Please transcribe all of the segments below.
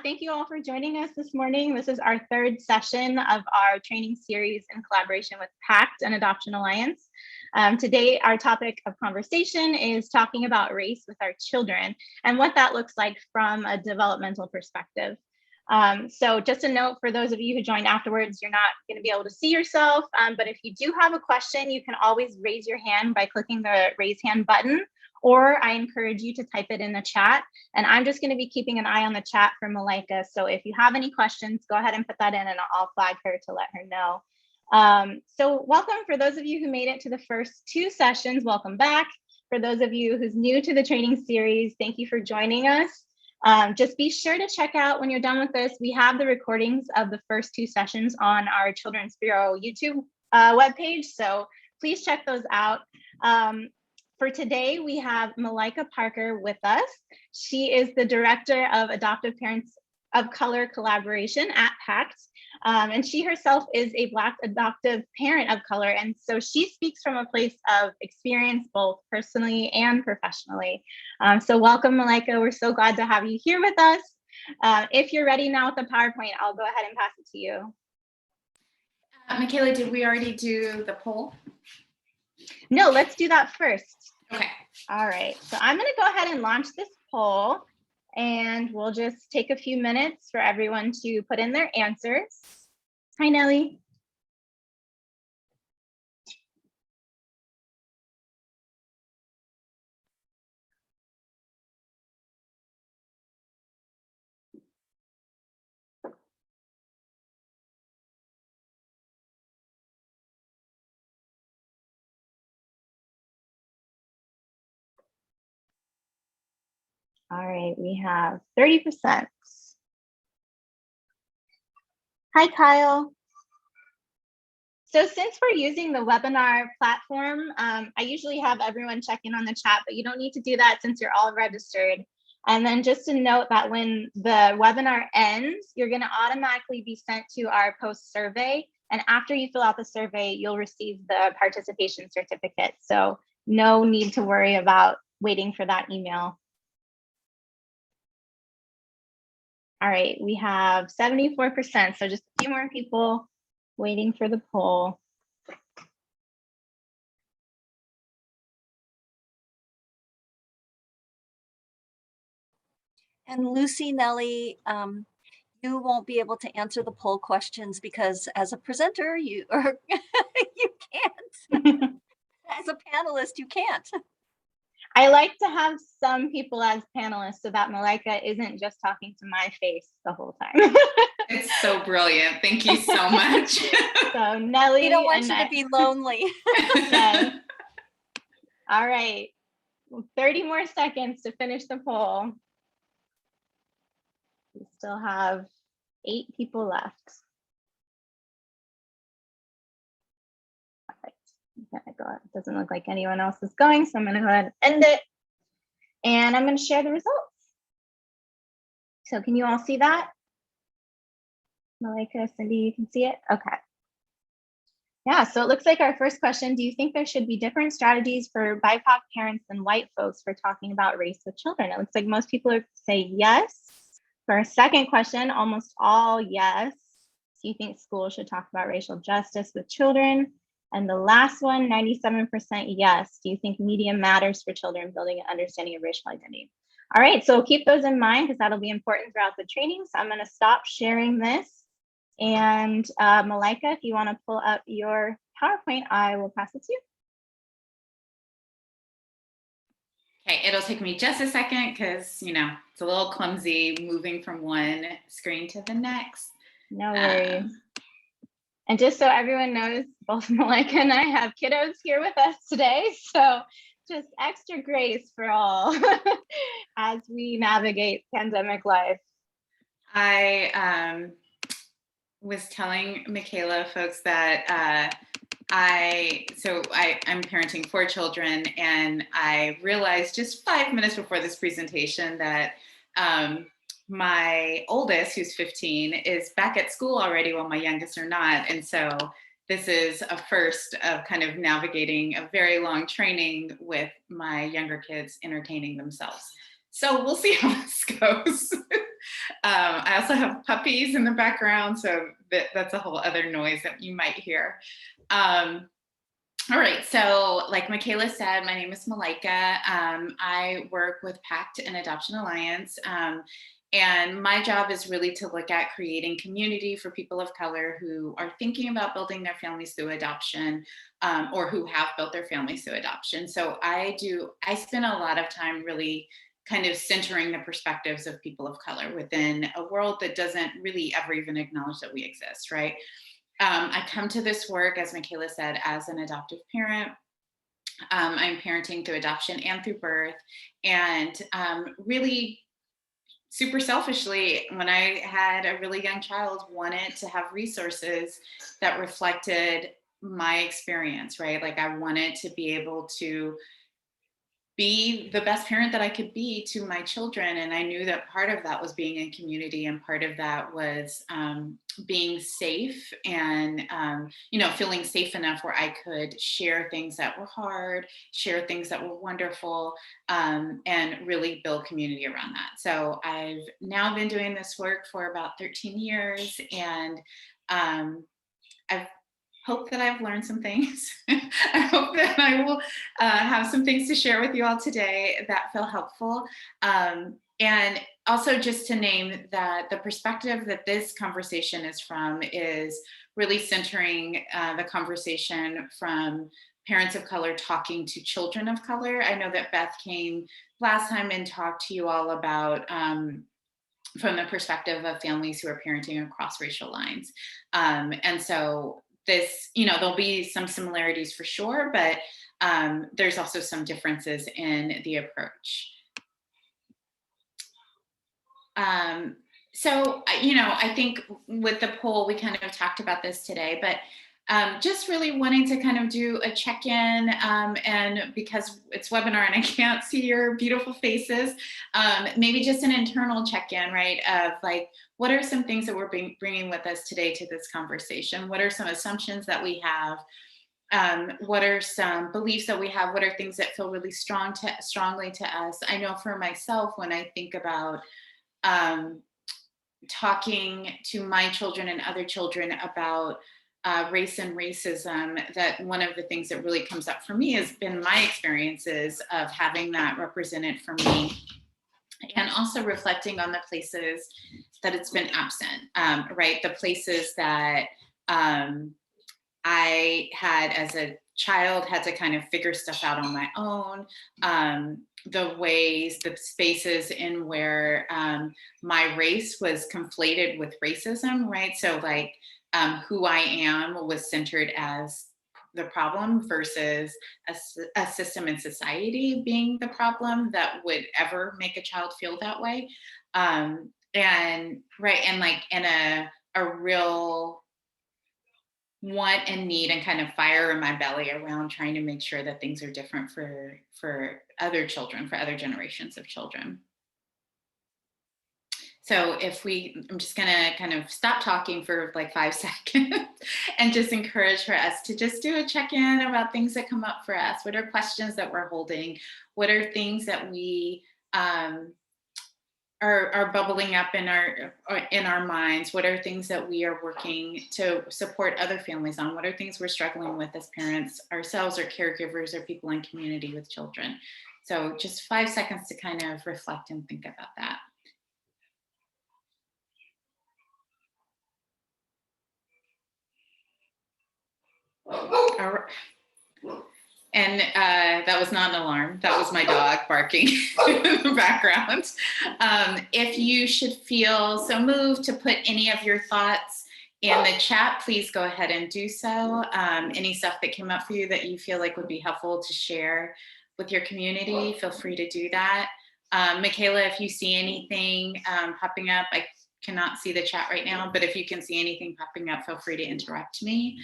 thank you all for joining us this morning. This is our third session of our training series in collaboration with Pact and Adoption Alliance. Today, our topic of conversation is talking about race with our children and what that looks like from a developmental perspective. So just a note for those of you who joined afterwards, you're not going to be able to see yourself, but if you do have a question, you can always raise your hand by clicking the raise hand button, or I encourage you to type it in the chat. And I'm just going to be keeping an eye on the chat for Malaika. So if you have any questions, go ahead and put that in and I'll flag her to let her know. So welcome for those of you who made it to the first two sessions, welcome back. For those of you who's new to the training series, thank you for joining us. Just be sure to check out when you're done with this, we have the recordings of the first two sessions on our Children's Bureau YouTube webpage. So please check those out. For today, we have Malaika Parker with us. She is the Director of Adoptive Parents of Color Collaboration at Pact. And she herself is a Black adoptive parent of color. And so she speaks from a place of experience, both personally and professionally. So welcome, Malaika. We're so glad to have you here with us. If you're ready now with the PowerPoint, I'll go ahead and pass it to you. Michaela, did we already do the poll? No, let's do that first. Okay. All right, so I'm going to go ahead and launch this poll, and we'll just take a few minutes for everyone to put in their answers. Hi, Nellie. All right, we have 30%. Hi, Kyle. So since we're using the webinar platform, I usually have everyone check in on the chat, but you don't need to do that since you're all registered. And then just to note that when the webinar ends, you're going to automatically be sent to our post survey. And after you fill out the survey, you'll receive the participation certificate. So no need to worry about waiting for that email. All right, we have 74%, so just a few more people waiting for the poll. And Lucy, Nellie, you won't be able to answer the poll questions because as a presenter, you can't. As a panelist, you can't. I like to have some people as panelists so that Malaika isn't just talking to my face the whole time. It's so brilliant. Thank you so much. So Nellie, we don't want you to be lonely. Yes. All right, 30 more seconds to finish the poll. We still have 8 people left. All right, I'm gonna go. It doesn't look like anyone else is going, so I'm gonna go ahead and end it. And I'm gonna share the results. So can you all see that? Malaika, Cindy, you can see it? Okay. Yeah, so it looks like our first question, do you think there should be different strategies for BIPOC parents than white folks for talking about race with children? It looks like most people are say yes. For our second question, almost all yes. Do you think schools should talk about racial justice with children? And the last one, 97% yes. Do you think media matters for children building an understanding of racial identity? All right, so keep those in mind because that'll be important throughout the training. So I'm gonna stop sharing this. And Malaika, if you want to pull up your PowerPoint, I will pass it to you. Okay, it'll take me just a second because, you know, it's a little clumsy moving from one screen to the next. No worries. And just so everyone knows, both Malaika and I have kiddos here with us today. So just extra grace for all as we navigate pandemic life. I was telling Michaela folks that I'm parenting 4 children, and I realized just 5 minutes before this presentation that my oldest, who's 15, is back at school already while my youngest are not. And so this is a first of kind of navigating a very long training with my younger kids entertaining themselves. So we'll see how this goes. I also have puppies in the background, so that's a whole other noise that you might hear. All right, so like Michaela said, my name is Malaika. I work with Pact and Adoption Alliance. And my job is really to look at creating community for people of color who are thinking about building their families through adoption, or who have built their families through adoption. So I spend a lot of time really kind of centering the perspectives of people of color within a world that doesn't really ever even acknowledge that we exist, right? I come to this work, as Michaela said, as an adoptive parent. I'm parenting through adoption and through birth. And really super selfishly, when I had a really young child, wanted to have resources that reflected my experience, right? Like I wanted to be able to be the best parent that I could be to my children. And I knew that part of that was being in community, and part of that was being safe and, feeling safe enough where I could share things that were hard, share things that were wonderful, and really build community around that. So I've now been doing this work for about 13 years, and I've hope that I've learned some things. I hope that I will have some things to share with you all today that feel helpful. And also just to name that the perspective that this conversation is from is really centering the conversation from parents of color talking to children of color. I know that Beth came last time and talked to you all about from the perspective of families who are parenting across racial lines. And so this, there'll be some similarities for sure, but there's also some differences in the approach. So, I think with the poll, we kind of talked about this today, but just really wanting to kind of do a check-in, and because it's webinar and I can't see your beautiful faces, maybe just an internal check-in, right? Of like, what are some things that we're bringing with us today to this conversation? What are some assumptions that we have? What are some beliefs that we have? What are things that feel really strongly to us? I know for myself, when I think about talking to my children and other children about race and racism, that one of the things that really comes up for me has been my experiences of having that represented for me, and also reflecting on the places that it's been absent, right? The places that I had as a child had to kind of figure stuff out on my own. The spaces in where my race was conflated with racism, right? So like who I am was centered as the problem versus a system in society being the problem that would ever make a child feel that way. And like in a real want and need and kind of fire in my belly around trying to make sure that things are different for other children, for other generations of children. So I'm just gonna kind of stop talking for like 5 seconds and just encourage for us to just do a check-in about things that come up for us. What are questions that we're holding? What are things that we are bubbling up in our minds? What are things that we are working to support other families on? What are things we're struggling with as parents ourselves, or caregivers, or people in community with children? So just 5 seconds to kind of reflect and think about that. All right. And that was not an alarm. That was my dog barking in the background. If you should feel so moved to put any of your thoughts in the chat, please go ahead and do so. Any stuff that came up for you that you feel like would be helpful to share with your community, feel free to do that. Michaela, if you see anything popping up, I cannot see the chat right now, but if you can see anything popping up, feel free to interrupt me.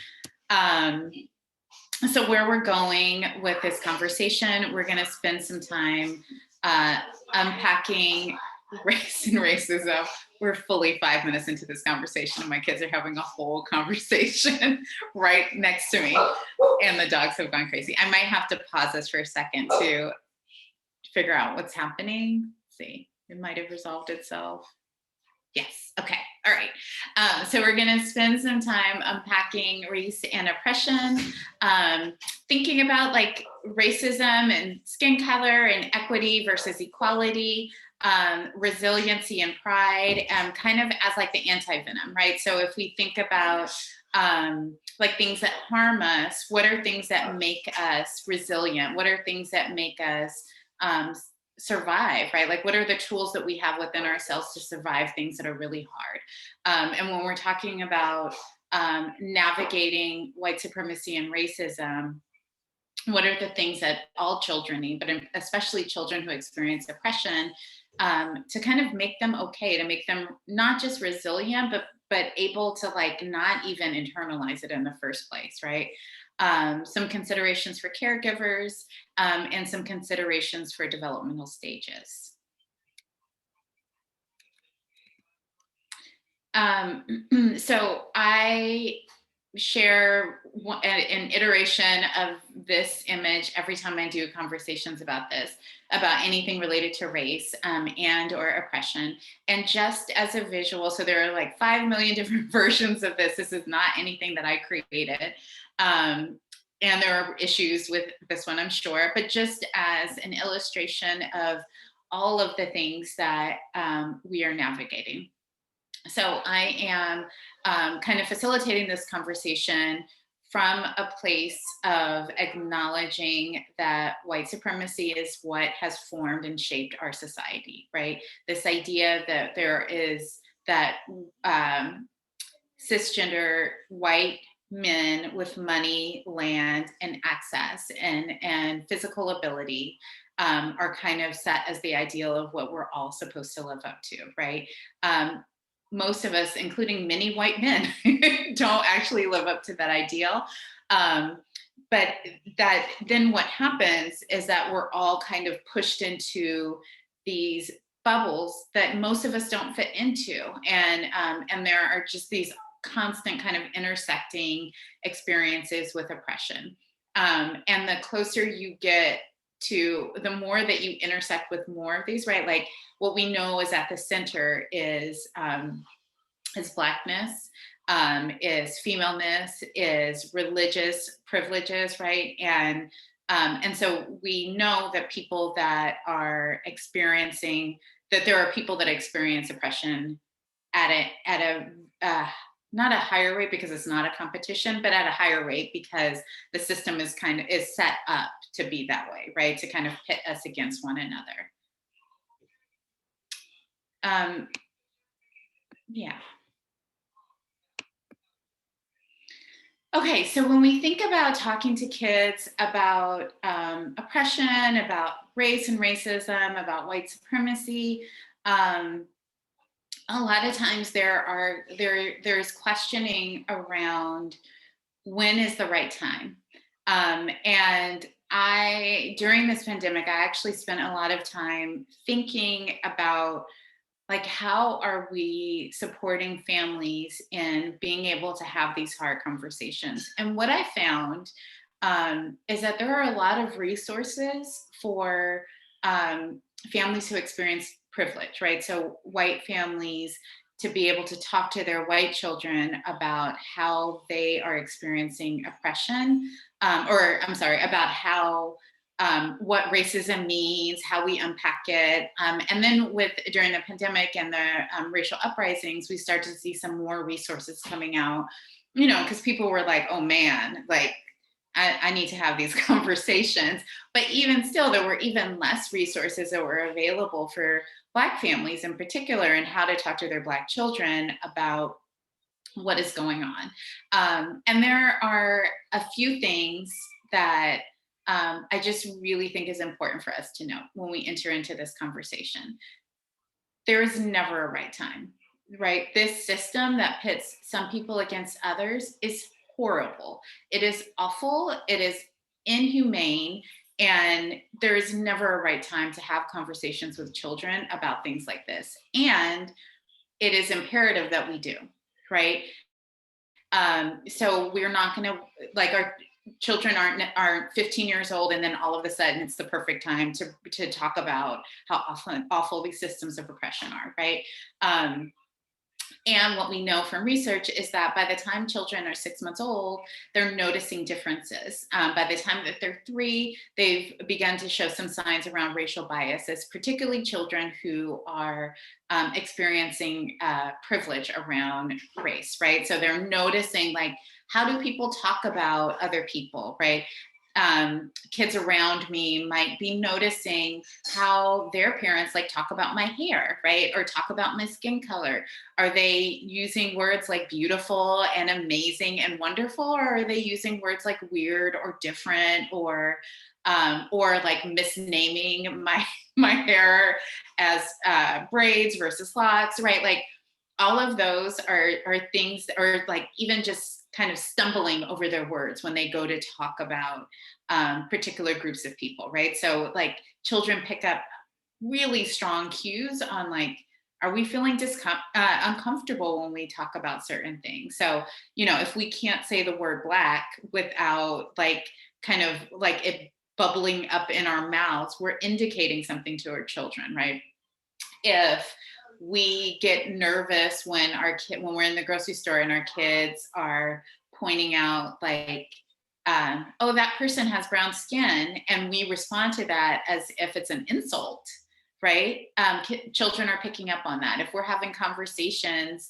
So where we're going with this conversation, we're going to spend some time unpacking race and racism. We're fully 5 minutes into this conversation and my kids are having a whole conversation right next to me and the dogs have gone crazy. I might have to pause this for a second to figure out what's happening. Let's see, it might have resolved itself. Yes. Okay. All right. So we're going to spend some time unpacking race and oppression, thinking about like racism and skin color and equity versus equality, resiliency and pride, kind of as like the anti-venom, right? So if we think about like things that harm us, what are things that make us resilient? What are things that make us survive, right? Like, what are the tools that we have within ourselves to survive things that are really hard? And when we're talking about navigating white supremacy and racism, what are the things that all children need, but especially children who experience oppression, to kind of make them okay, to make them not just resilient, but able to like not even internalize it in the first place, right? Some considerations for caregivers, and some considerations for developmental stages. So I share an iteration of this image every time I do conversations about this, about anything related to race and or oppression. And just as a visual, so there are like 5 million different versions of this. This is not anything that I created. And there are issues with this one, I'm sure, but just as an illustration of all of the things that we are navigating. So I am kind of facilitating this conversation from a place of acknowledging that white supremacy is what has formed and shaped our society, right? This idea that there is that cisgender white men with money, land, and access and physical ability are kind of set as the ideal of what we're all supposed to live up to, right? Most of us, including many white men, don't actually live up to that ideal. But that then what happens is that we're all kind of pushed into these bubbles that most of us don't fit into. And there are just these constant kind of intersecting experiences with oppression. And the closer you get to, the more that you intersect with more of these, right? Like what we know is at the center is Blackness, is femaleness, is religious privileges, right? And so we know that people that are experiencing, that there are people that experience oppression at a not a higher rate because it's not a competition, but at a higher rate because the system is set up to be that way, right? To kind of pit us against one another. Yeah. Okay, so when we think about talking to kids about oppression, about race and racism, about white supremacy, a lot of times there's questioning around when is the right time. And during this pandemic, I actually spent a lot of time thinking about like, how are we supporting families in being able to have these hard conversations? And what I found is that there are a lot of resources for families who experience privilege, right? So white families to be able to talk to their white children about how they are experiencing oppression, about how what racism means, how we unpack it. And then during the pandemic and the racial uprisings, we started to see some more resources coming out, because people were like, oh man, like I need to have these conversations. But even still, there were even less resources that were available for Black families in particular, and how to talk to their Black children about what is going on. And there are a few things that I just really think is important for us to know when we enter into this conversation. There is never a right time, right? This system that pits some people against others is horrible. It is awful. It is inhumane. And there is never a right time to have conversations with children about things like this. And it is imperative that we do, right? So we're not going to, like, our children aren't 15 years old and then all of a sudden it's the perfect time to talk about how awful these systems of oppression are, right? And what we know from research is that by the time children are 6 months old, they're noticing differences. By the time that they're 3, they've begun to show some signs around racial biases, particularly children who are experiencing privilege around race, right? So they're noticing, like, how do people talk about other people, right? Kids around me might be noticing how their parents like talk about my hair, right? Or talk about my skin color. Are they using words like beautiful and amazing and wonderful, or are they using words like weird or different, or like misnaming my hair as braids versus locks, right? Like all of those are things, or like even just kind of stumbling over their words when they go to talk about particular groups of people, right? So like children pick up really strong cues on, like, are we feeling uncomfortable when we talk about certain things? So, you know, if we can't say the word black without like kind of like it bubbling up in our mouths, we're indicating something to our children, right? If we get nervous when when we're in the grocery store and our kids are pointing out like, oh, that person has brown skin, and we respond to that as if it's an insult, right? Children are picking up on that. If we're having conversations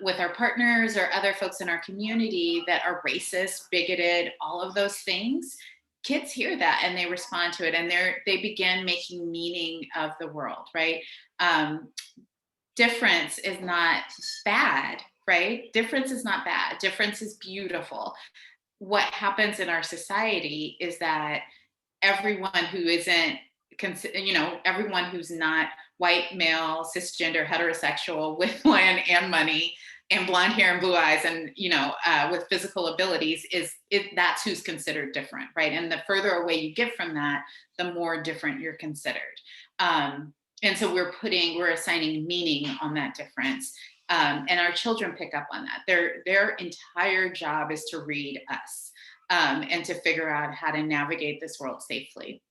with our partners or other folks in our community that are racist, bigoted, all of those things, kids hear that and they respond to it, and they begin making meaning of the world, right? Difference is not bad, right? Difference is not bad. Difference is beautiful. What happens in our society is that everyone who isn't, you know, everyone who's not white, male, cisgender, heterosexual with land and money and blonde hair and blue eyes and, you know, with physical abilities that's who's considered different, right? And the further away you get from that, the more different you're considered. And so we're assigning meaning on that difference. And our children pick up on that. Their entire job is to read us and to figure out how to navigate this world safely.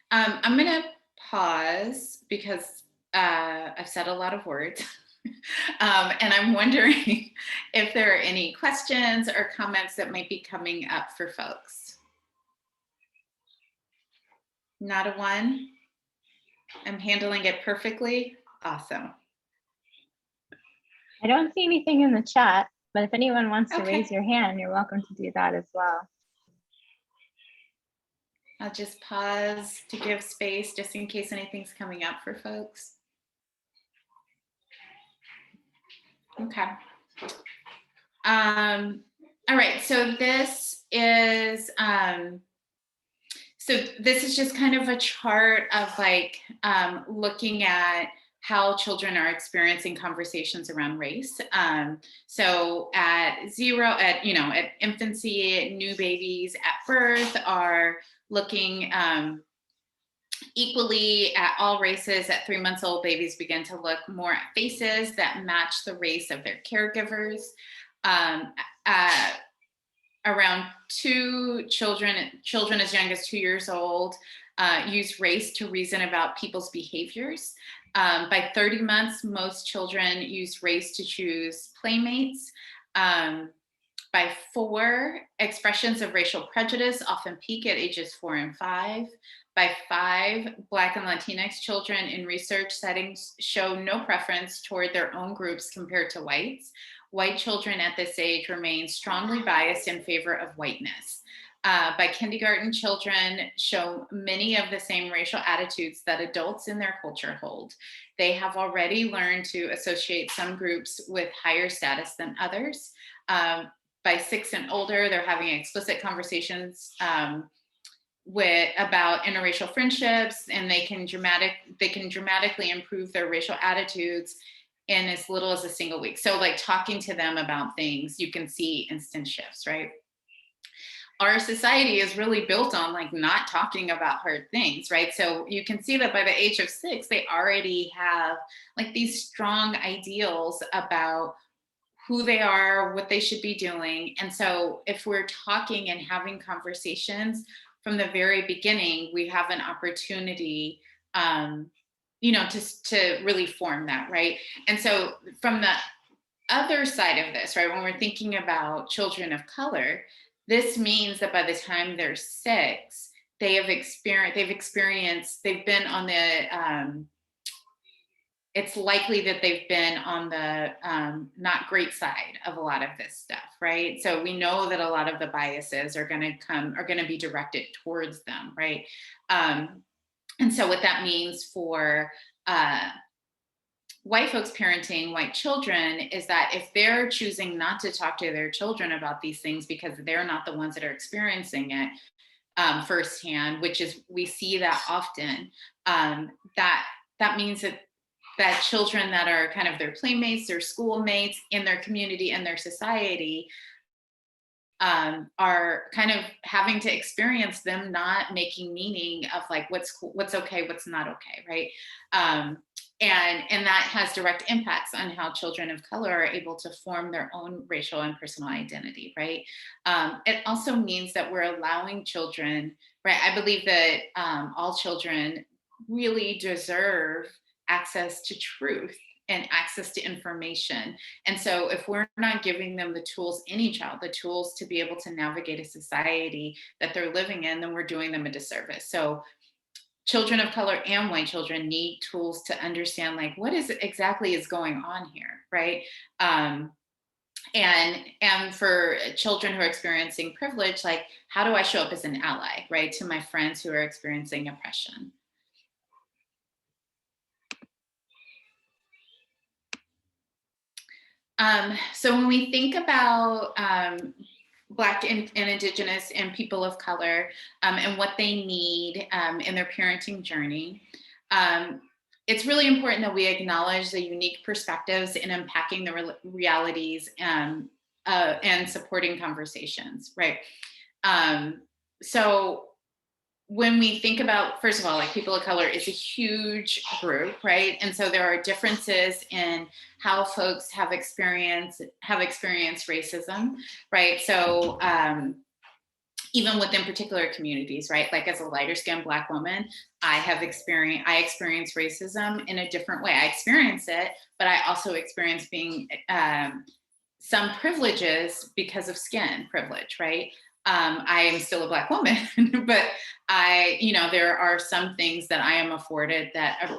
I'm gonna pause because I've said a lot of words. And I'm wondering if there are any questions or comments that might be coming up for folks. Not a one? I'm handling it perfectly. Awesome. I don't see anything in the chat, but if anyone wants to Okay. raise your hand, you're welcome to do that as well. I'll just pause to give space just in case anything's coming up for folks. Okay. All right, so this is just kind of a chart of like looking at how children are experiencing conversations around race. So at infancy, new babies at birth are looking equally at all races. At 3 months old, babies begin to look more at faces that match the race of their caregivers. Around children as young as 2 years old use race to reason about people's behaviors. By 30 months, most children use race to choose playmates. By 4, expressions of racial prejudice often peak at ages 4 and 5. By 5, Black and Latinx children in research settings show no preference toward their own groups compared to whites. White children at this age remain strongly biased in favor of whiteness. By kindergarten, children show many of the same racial attitudes that adults in their culture hold. They have already learned to associate some groups with higher status than others. By 6 and older, they're having explicit conversations about interracial friendships, and they can dramatically improve their racial attitudes in as little as a single week. So like talking to them about things, you can see instant shifts, right? Our society is really built on like not talking about hard things, right? So you can see that by the age of 6, they already have like these strong ideals about who they are, what they should be doing. And so if we're talking and having conversations from the very beginning, we have an opportunity to really form that, right? And so from the other side of this, right, when we're thinking about children of color, this means that by the time they're 6, they've been on the, it's likely that they've been on the not great side of a lot of this stuff, right? So we know that a lot of the biases are going to be directed towards them, right? And so what that means for white folks parenting white children is that if they're choosing not to talk to their children about these things because they're not the ones that are experiencing it firsthand, which is, we see that often, that means that children that are kind of their playmates, their schoolmates, in their community and their society are kind of having to experience them not making meaning of like what's okay, what's not okay, right? And that has direct impacts on how children of color are able to form their own racial and personal identity, right? It also means that we're allowing children, right? I believe that all children really deserve access to truth and access to information. And so if we're not giving them the tools, any child, the tools to be able to navigate a society that they're living in, then we're doing them a disservice. So children of color and white children need tools to understand like what is exactly is going on here, right? And for children who are experiencing privilege, like how do I show up as an ally, right, to my friends who are experiencing oppression? So when we think about Black and Indigenous and people of color and what they need in their parenting journey, it's really important that we acknowledge the unique perspectives in unpacking the realities and supporting conversations, right? So when we think about, first of all, like people of color is a huge group, right? And so there are differences in how folks have experienced racism, right? So even within particular communities, right? Like as a lighter skinned Black woman, I experience racism in a different way. I experience it, but I also experience being some privileges because of skin privilege, right? I am still a Black woman, but there are some things that I am afforded that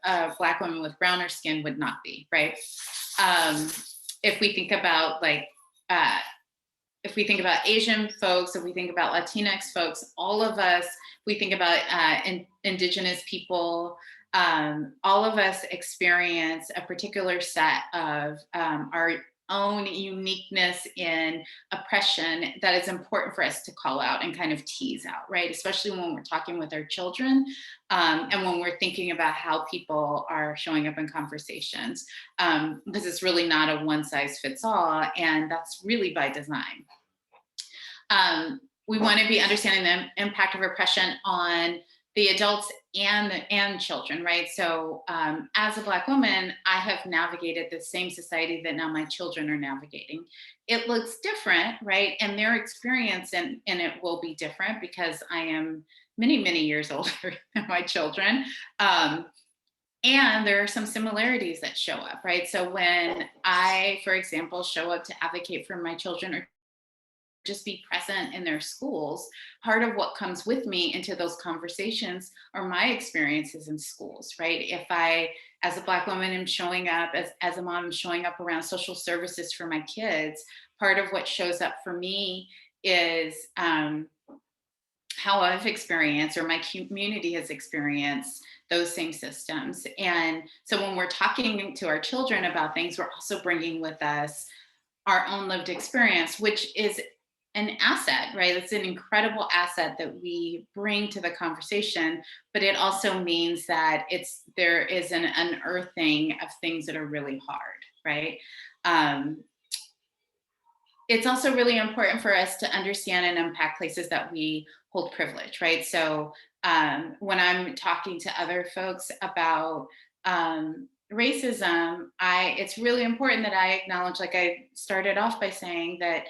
a Black woman with browner skin would not be, right? If we think about Asian folks, if we think about Latinx folks, all of us, we think about Indigenous people, all of us experience a particular set of our own uniqueness in oppression that is important for us to call out and kind of tease out, right? Especially when we're talking with our children and when we're thinking about how people are showing up in conversations, because it's really not a one size fits all, and that's really by design. We want to be understanding the impact of oppression on the adults and children, right? So as a Black woman, I have navigated the same society that now my children are navigating. It looks different, right? And their experience in it will be different because I am many, many years older than my children. And there are some similarities that show up, right? So when I, for example, show up to advocate for my children or just be present in their schools, part of what comes with me into those conversations are my experiences in schools, right? If I, as a Black woman, am showing up, as a mom, showing up around social services for my kids, part of what shows up for me is how I've experienced or my community has experienced those same systems. And so when we're talking to our children about things, we're also bringing with us our own lived experience, which is an asset, right? It's an incredible asset that we bring to the conversation, but it also means that there is an unearthing of things that are really hard, right? It's also really important for us to understand and unpack places that we hold privilege, right? So when I'm talking to other folks about racism, it's really important that I acknowledge, like I started off by saying, that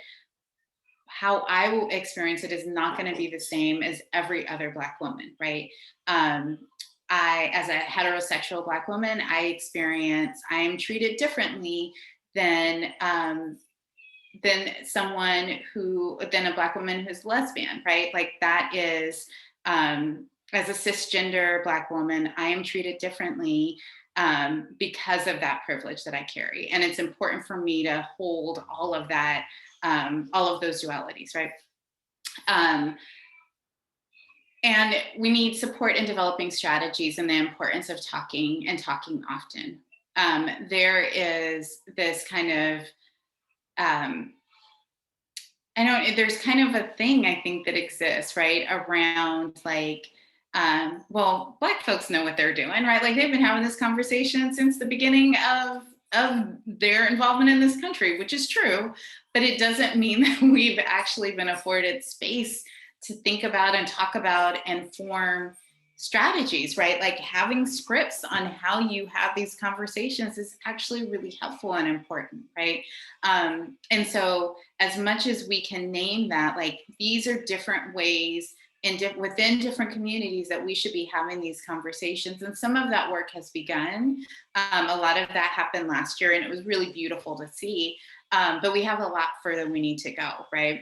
how I will experience it is not going to be the same as every other Black woman, right? as a heterosexual Black woman, I am treated differently than than a Black woman who's lesbian, right? Like that is, as a cisgender Black woman, I am treated differently because of that privilege that I carry. And it's important for me to hold all of that, all of those dualities, right? And we need support in developing strategies and the importance of talking and talking often. There is this kind of, there's kind of a thing I think that exists, right, around like, well, Black folks know what they're doing, right? Like they've been having this conversation since the beginning of their involvement in this country, which is true, but it doesn't mean that we've actually been afforded space to think about and talk about and form strategies, right? Like having scripts on how you have these conversations is actually really helpful and important, right? And so as much as we can name that, like these are different ways within different communities that we should be having these conversations. And some of that work has begun. A lot of that happened last year and it was really beautiful to see. But we have a lot further we need to go, right?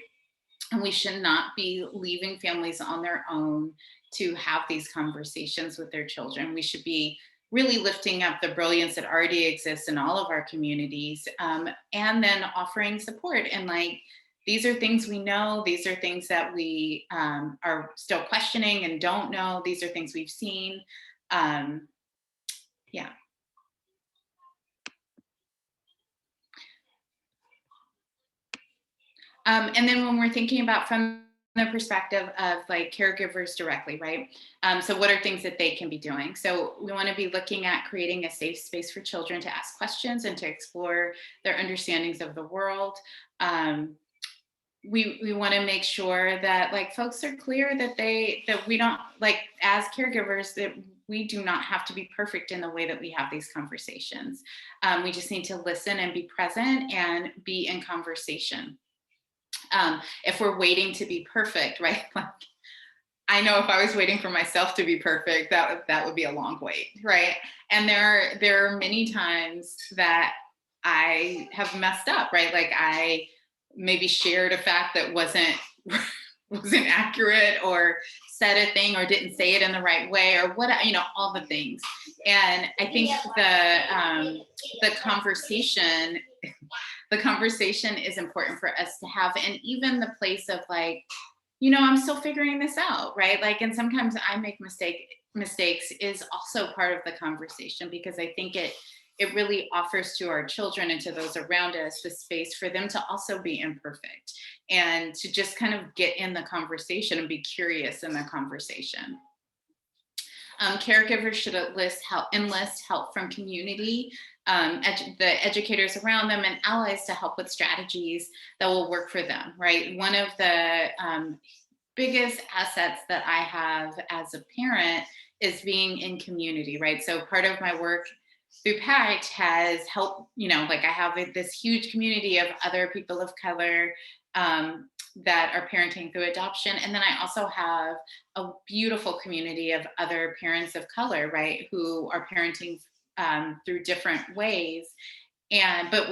And we should not be leaving families on their own to have these conversations with their children. We should be really lifting up the brilliance that already exists in all of our communities, and then offering support. And like, these are things we know, these are things that we are still questioning and don't know, these are things we've seen. Yeah. And then when we're thinking about from the perspective of like caregivers directly, right? So what are things that they can be doing? So we want to be looking at creating a safe space for children to ask questions and to explore their understandings of the world. We want to make sure that like folks are clear that we don't, like as caregivers, that we do not have to be perfect in the way that we have these conversations. We just need to listen and be present and be in conversation. If we're waiting to be perfect, right? Like, I know if I was waiting for myself to be perfect, that would be a long wait, right? And there are many times that I have messed up, right? Like I maybe shared a fact that wasn't accurate, or said a thing or didn't say it in the right way, or what, all the things. And I think the conversation is important for us to have, and even the place of like, I'm still figuring this out, right? Like, and sometimes I make mistakes is also part of the conversation, because I think it really offers to our children and to those around us the space for them to also be imperfect and to just kind of get in the conversation and be curious in the conversation. Caregivers should enlist help from community, the educators around them, and allies to help with strategies that will work for them, right? One of the biggest assets that I have as a parent is being in community, right? So part of my work through Pact has helped, like I have this huge community of other people of color that are parenting through adoption. And then I also have a beautiful community of other parents of color, right, who are parenting through different ways. But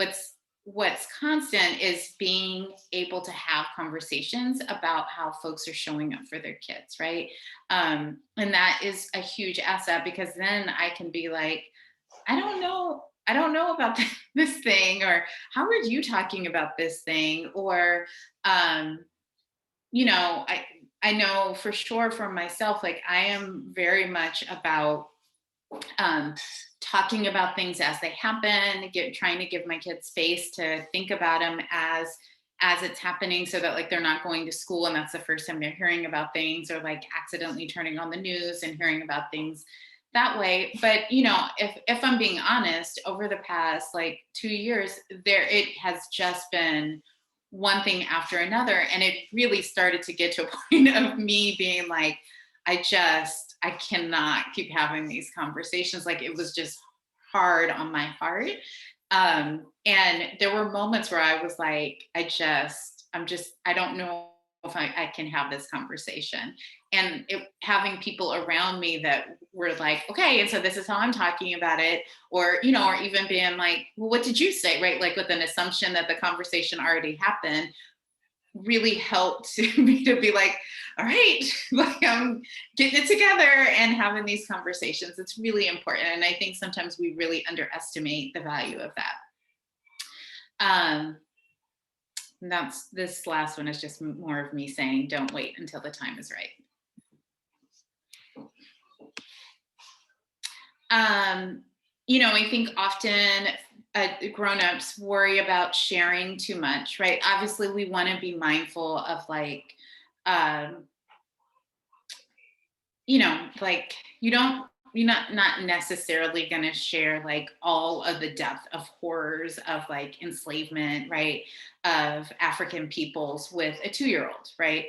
what's constant is being able to have conversations about how folks are showing up for their kids, right? And that is a huge asset, because then I can be like, I don't know about this thing, or how are you talking about this thing? Or, I know for sure for myself, like I am very much about talking about things as they happen, trying to give my kids space to think about them as it's happening, so that like they're not going to school and that's the first time they're hearing about things, or like accidentally turning on the news and hearing about things that way. But if I'm being honest, over the past like 2 years, it has just been one thing after another, and it really started to get to a point of me being like, I cannot keep having these conversations. Like it was just hard on my heart. And there were moments where I was like, I don't know if I can have this conversation. having people around me that were like, okay, and so this is how I'm talking about it, or, you know, or even being like, well, what did you say, right? Like with an assumption that the conversation already happened, really helped me to be like, all right, like I'm getting it together and having these conversations. It's really important. And I think sometimes we really underestimate the value of that. That's, this last one is just more of me saying, don't wait until the time is right. You know, I think often grown-ups worry about sharing too much, right? Obviously, we want to be mindful of like, you know, like you're not necessarily going to share like all of the depth of horrors of like enslavement, right, of African peoples with a 2-year-old, right?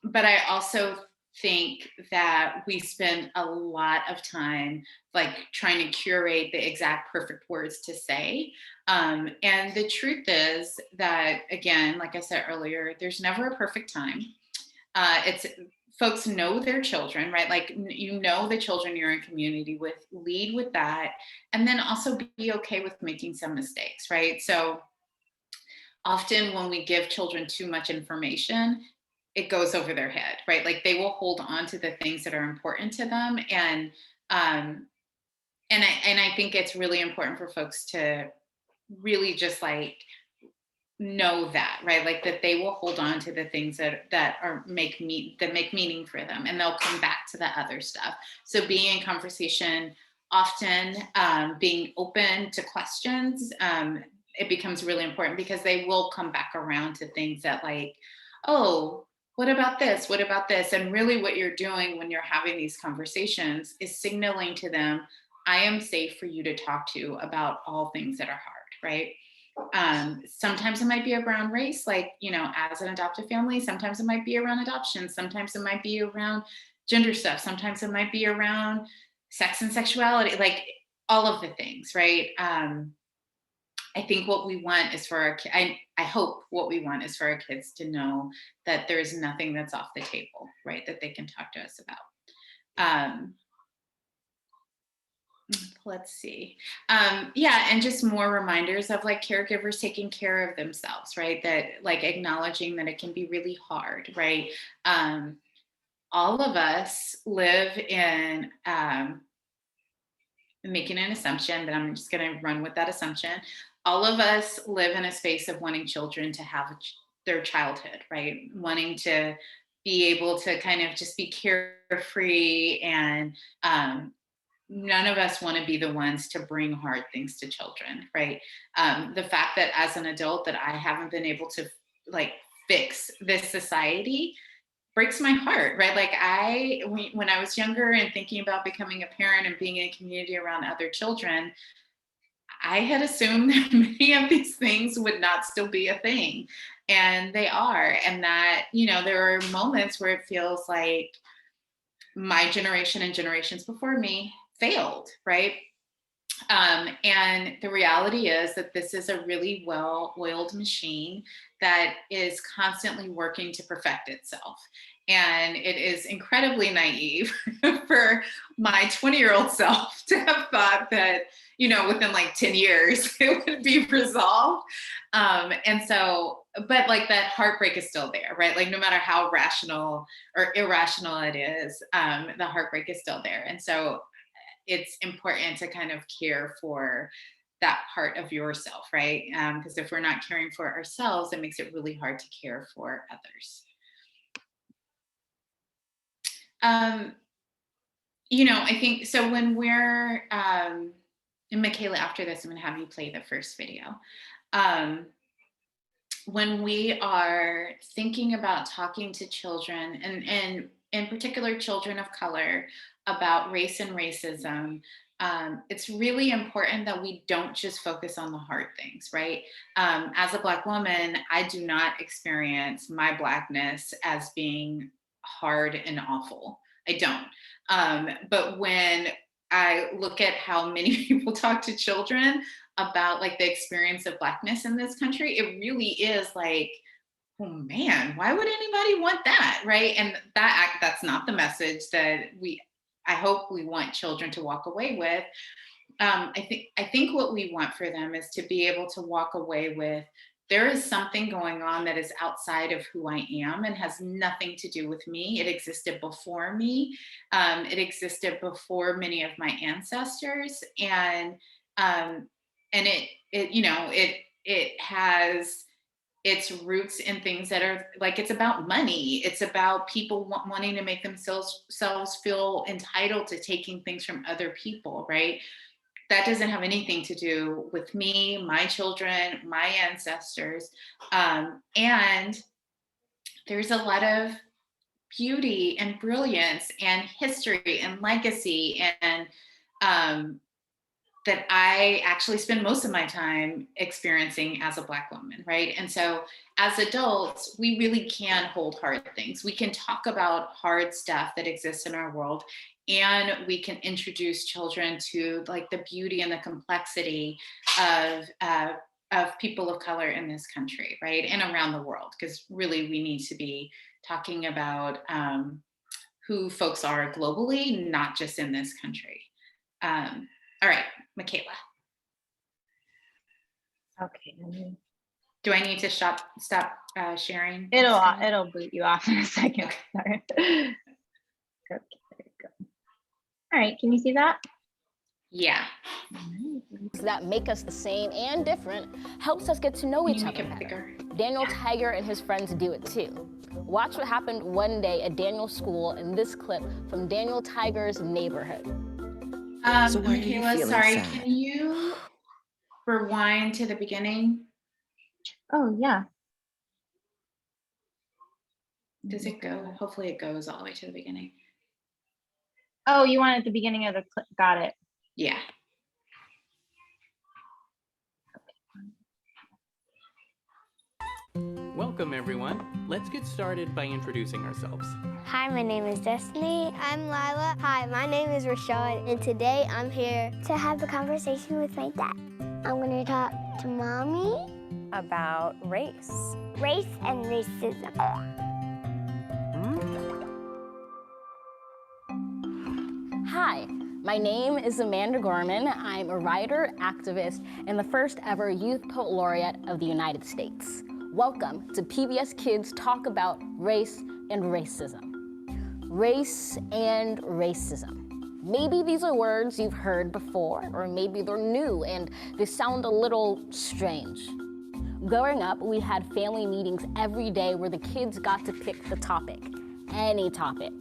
But I also think that we spend a lot of time like trying to curate the exact perfect words to say. And the truth is that, again, like I said earlier, there's never a perfect time. It's folks know their children, right? Like, you know, the children you're in community with, lead with that. And then also be okay with making some mistakes, right? So often when we give children too much information, it goes over their head, right? Like they will hold on to the things that are important to them. And I think it's really important for folks to really just like know that, right? Like that they will hold on to the things that make meaning for them, and they'll come back to the other stuff. So being in conversation often, being open to questions, it becomes really important because they will come back around to things that like, oh, what about this? What about this? And really what you're doing when you're having these conversations is signaling to them, I am safe for you to talk to about all things that are hard, right? Sometimes it might be around race, like, you know, as an adoptive family. Sometimes it might be around adoption. Sometimes it might be around gender stuff. Sometimes it might be around sex and sexuality, like all of the things, right? I think what we want is for our I hope what we want is for our kids to know that there's nothing that's off the table, right? That they can talk to us about. Let's see. Yeah, and just more reminders of like caregivers taking care of themselves, right? That like acknowledging that it can be really hard, right? All of us live in, making an assumption, but I'm just going to run with that assumption. All of us live in a space of wanting children to have their childhood, right? Wanting to be able to kind of just be carefree, and none of us want to be the ones to bring hard things to children, right? The fact that as an adult that I haven't been able to like fix this society breaks my heart, right? Like when I was younger and thinking about becoming a parent and being in a community around other children, I had assumed that many of these things would not still be a thing, and they are. And that, you know, there are moments where it feels like my generation and generations before me failed, right? And the reality is that this is a really well-oiled machine that is constantly working to perfect itself. And it is incredibly naive for my 20-year-old self to have thought that, you know, within like 10 years, it would be resolved. And so, but like that heartbreak is still there, right? Like no matter how rational or irrational it is, the heartbreak is still there. And so it's important to kind of care for that part of yourself, right? Because if we're not caring for ourselves, it makes it really hard to care for others. You know, I think so when we're, and Michaela, after this, I'm gonna have you play the first video. When we are thinking about talking to children, and in particular children of color, about race and racism, it's really important that we don't just focus on the hard things, right? As a Black woman, I do not experience my Blackness as being hard and awful. I don't. But when I look at how many people talk to children about like the experience of Blackness in this country, it really is like oh man, why would anybody want that, right? And that's not the message that I hope we want children to walk away with. I think what we want for them is to be able to walk away with, there is something going on that is outside of who I am and has nothing to do with me. It existed before me. It existed before many of my ancestors, and it has its roots in things that are like, it's about money. It's about people wanting to make themselves feel entitled to taking things from other people, right? That doesn't have anything to do with me, my children, my ancestors. And there's a lot of beauty and brilliance and history and legacy and that I actually spend most of my time experiencing as a Black woman, right? And so as adults, we really can hold hard things. We can talk about hard stuff that exists in our world, and we can introduce children to like the beauty and the complexity of people of color in this country, right? And around the world, because really we need to be talking about who folks are globally, not just in this country. All right, Michaela. Okay. Do I need to stop sharing? It'll boot you off in a second. Okay. Sorry. Okay, there you go. All right, can you see that? Yeah. That make us the same and different helps us get to know each other better. Daniel Tiger and his friends do it too. Watch what happened one day at Daniel's school in this clip from Daniel Tiger's neighborhood. So why are you Michaela, feeling sorry, sad? can you rewind to the beginning? Oh, yeah. Does it go? Hopefully it goes all the way to the beginning. Oh, you want at the beginning of the clip. Got it. Yeah. Welcome, everyone. Let's get started by introducing ourselves. Hi, my name is Destiny. I'm Lila. Hi, my name is Rashad, and today I'm here to have a conversation with my dad. I'm going to talk to Mommy about race. Race and racism. Hi, my name is Amanda Gorman. I'm a writer, activist, and the first ever Youth Poet Laureate of the United States. Welcome to PBS Kids Talk About Race and Racism. Race and racism. Maybe these are words you've heard before, or maybe they're new and they sound a little strange. Growing up, we had family meetings every day where the kids got to pick the topic, any topic,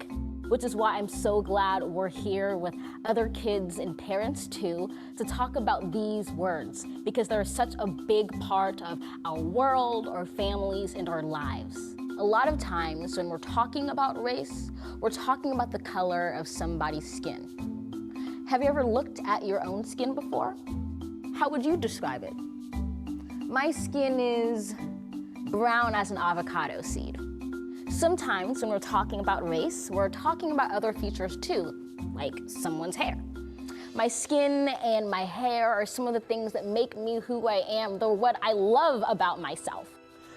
which is why I'm so glad we're here with other kids and parents too to talk about these words, because they're such a big part of our world, our families, and our lives. A lot of times when we're talking about race, we're talking about the color of somebody's skin. Have you ever looked at your own skin before? How would you describe it? My skin is brown as an avocado seed. Sometimes when we're talking about race, we're talking about other features too, like someone's hair. My skin and my hair are some of the things that make me who I am. They're what I love about myself.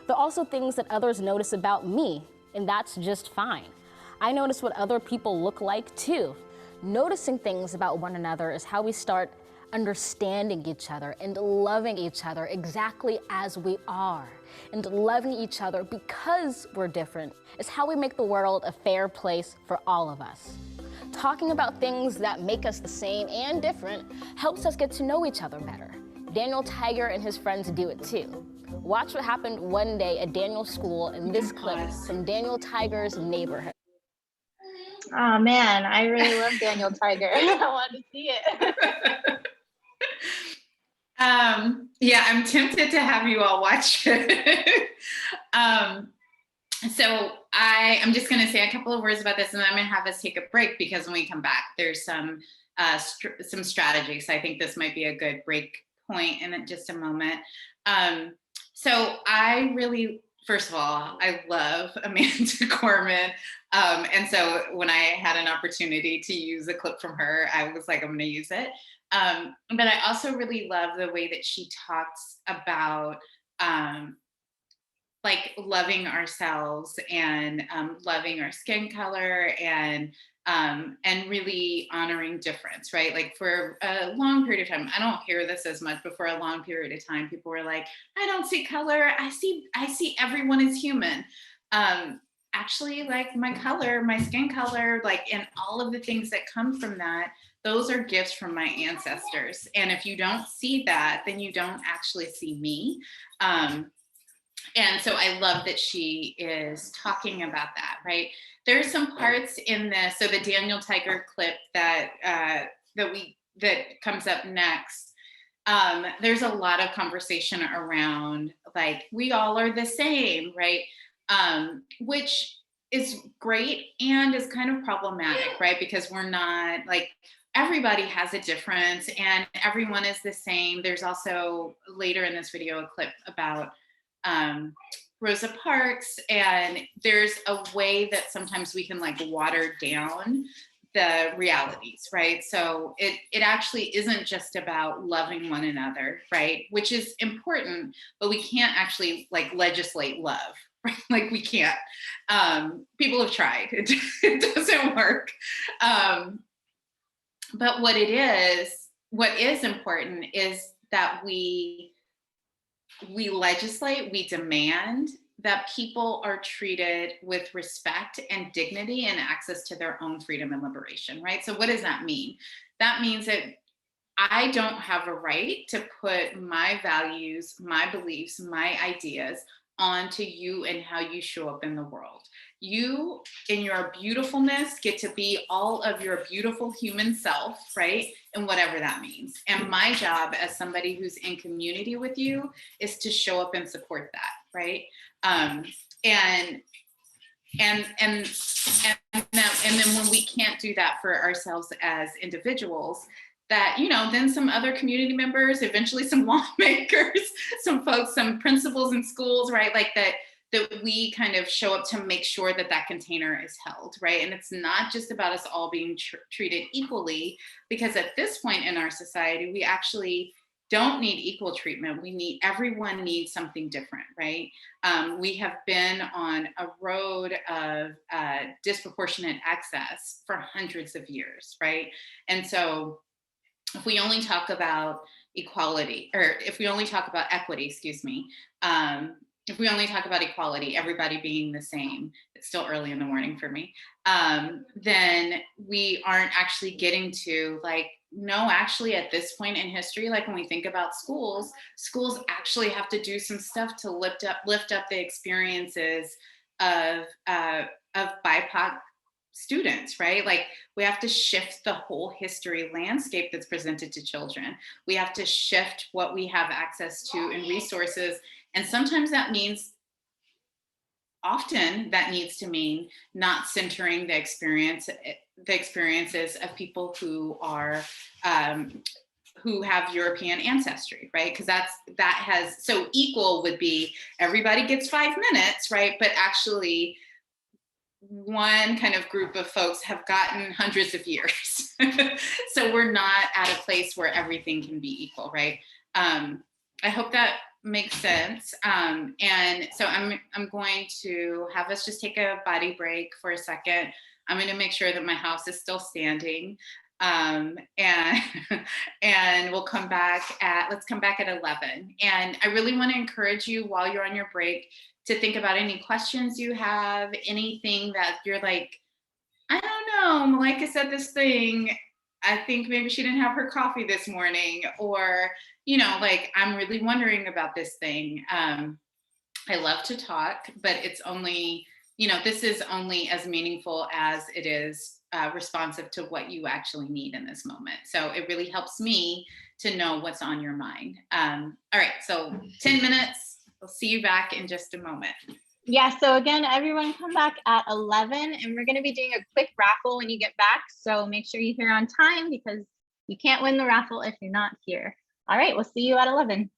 They're also things that others notice about me, and that's just fine. I notice what other people look like too. Noticing things about one another is how we start understanding each other and loving each other exactly as we are. And loving each other because we're different is how we make the world a fair place for all of us. Talking about things that make us the same and different helps us get to know each other better. Daniel Tiger and his friends do it too. Watch what happened one day at Daniel's school in this clip from Daniel Tiger's neighborhood. Oh man, I really love Daniel Tiger. I want to see it. Yeah, I'm tempted to have you all watch it. So I'm just going to say a couple of words about this, and then I'm going to have us take a break, because when we come back, there's some strategies. So I think this might be a good break point in just a moment. So I really, first of all, I love Amanda Gorman. And so when I had an opportunity to use a clip from her, I was like, I'm going to use it. But I also really love the way that she talks about like loving ourselves and loving our skin color and really honoring difference, right? Like for a long period of time, I don't hear this as much, but for a long period of time, people were like, I don't see color. I see everyone as human. Actually, like my color, my skin color, like, and all of the things that come from that, those are gifts from my ancestors. And if you don't see that, then you don't actually see me. And so I love that she is talking about that, right? There's some parts in this. So the Daniel Tiger clip that comes up next. There's a lot of conversation around like we all are the same, right? Which is great and is kind of problematic, right? Because we're not like everybody has a difference and everyone is the same. There's also later in this video a clip about Rosa Parks, and there's a way that sometimes we can like water down the realities, right? So it actually isn't just about loving one another, right? Which is important, but we can't actually like legislate love, right? Like we can't. People have tried, it doesn't work. But what is important is that we legislate, we demand that people are treated with respect and dignity and access to their own freedom and liberation, right? So what does that mean? That means that I don't have a right to put my values, my beliefs, my ideas onto you and how you show up in the world. You, in your beautifulness, get to be all of your beautiful human self, right? And whatever that means. And my job as somebody who's in community with you is to show up and support that, right? And then when we can't do that for ourselves as individuals, that, you know, then some other community members, eventually some lawmakers, some folks, some principals in schools, right? Like that we kind of show up to make sure that that container is held, right? And it's not just about us all being treated equally, because at this point in our society, we actually don't need equal treatment. Everyone needs something different, right? We have been on a road of disproportionate access for hundreds of years, right? And so if we only talk about equality, or if we only talk about equity, excuse me, if we only talk about equality, everybody being the same, it's still early in the morning for me, then we aren't actually getting to like, no, actually at this point in history, like when we think about schools actually have to do some stuff to lift up the experiences of BIPOC students, right? Like we have to shift the whole history landscape that's presented to children. We have to shift what we have access to and resources. And sometimes that means, often that needs to mean not centering the experiences of people who are, who have European ancestry, right? Because so equal would be everybody gets 5 minutes, right? But actually one kind of group of folks have gotten hundreds of years. So we're not at a place where everything can be equal, right? I hope that makes sense. And so I'm going to have us just take a body break for a second. I'm going to make sure that my house is still standing. And let's come back at 11. And I really want to encourage you while you're on your break to think about any questions you have, anything that you're like, I don't know, Malaika said this thing, I think maybe she didn't have her coffee this morning, or, you know, like, I'm really wondering about this thing. I love to talk, but it's only, you know, this is only as meaningful as it is responsive to what you actually need in this moment. So it really helps me to know what's on your mind. All right, so 10 minutes. We'll see you back in just a moment. Yeah, so again, everyone come back at 11, and we're going to be doing a quick raffle when you get back. So make sure you're here on time, because you can't win the raffle if you're not here. All right, we'll see you at 11.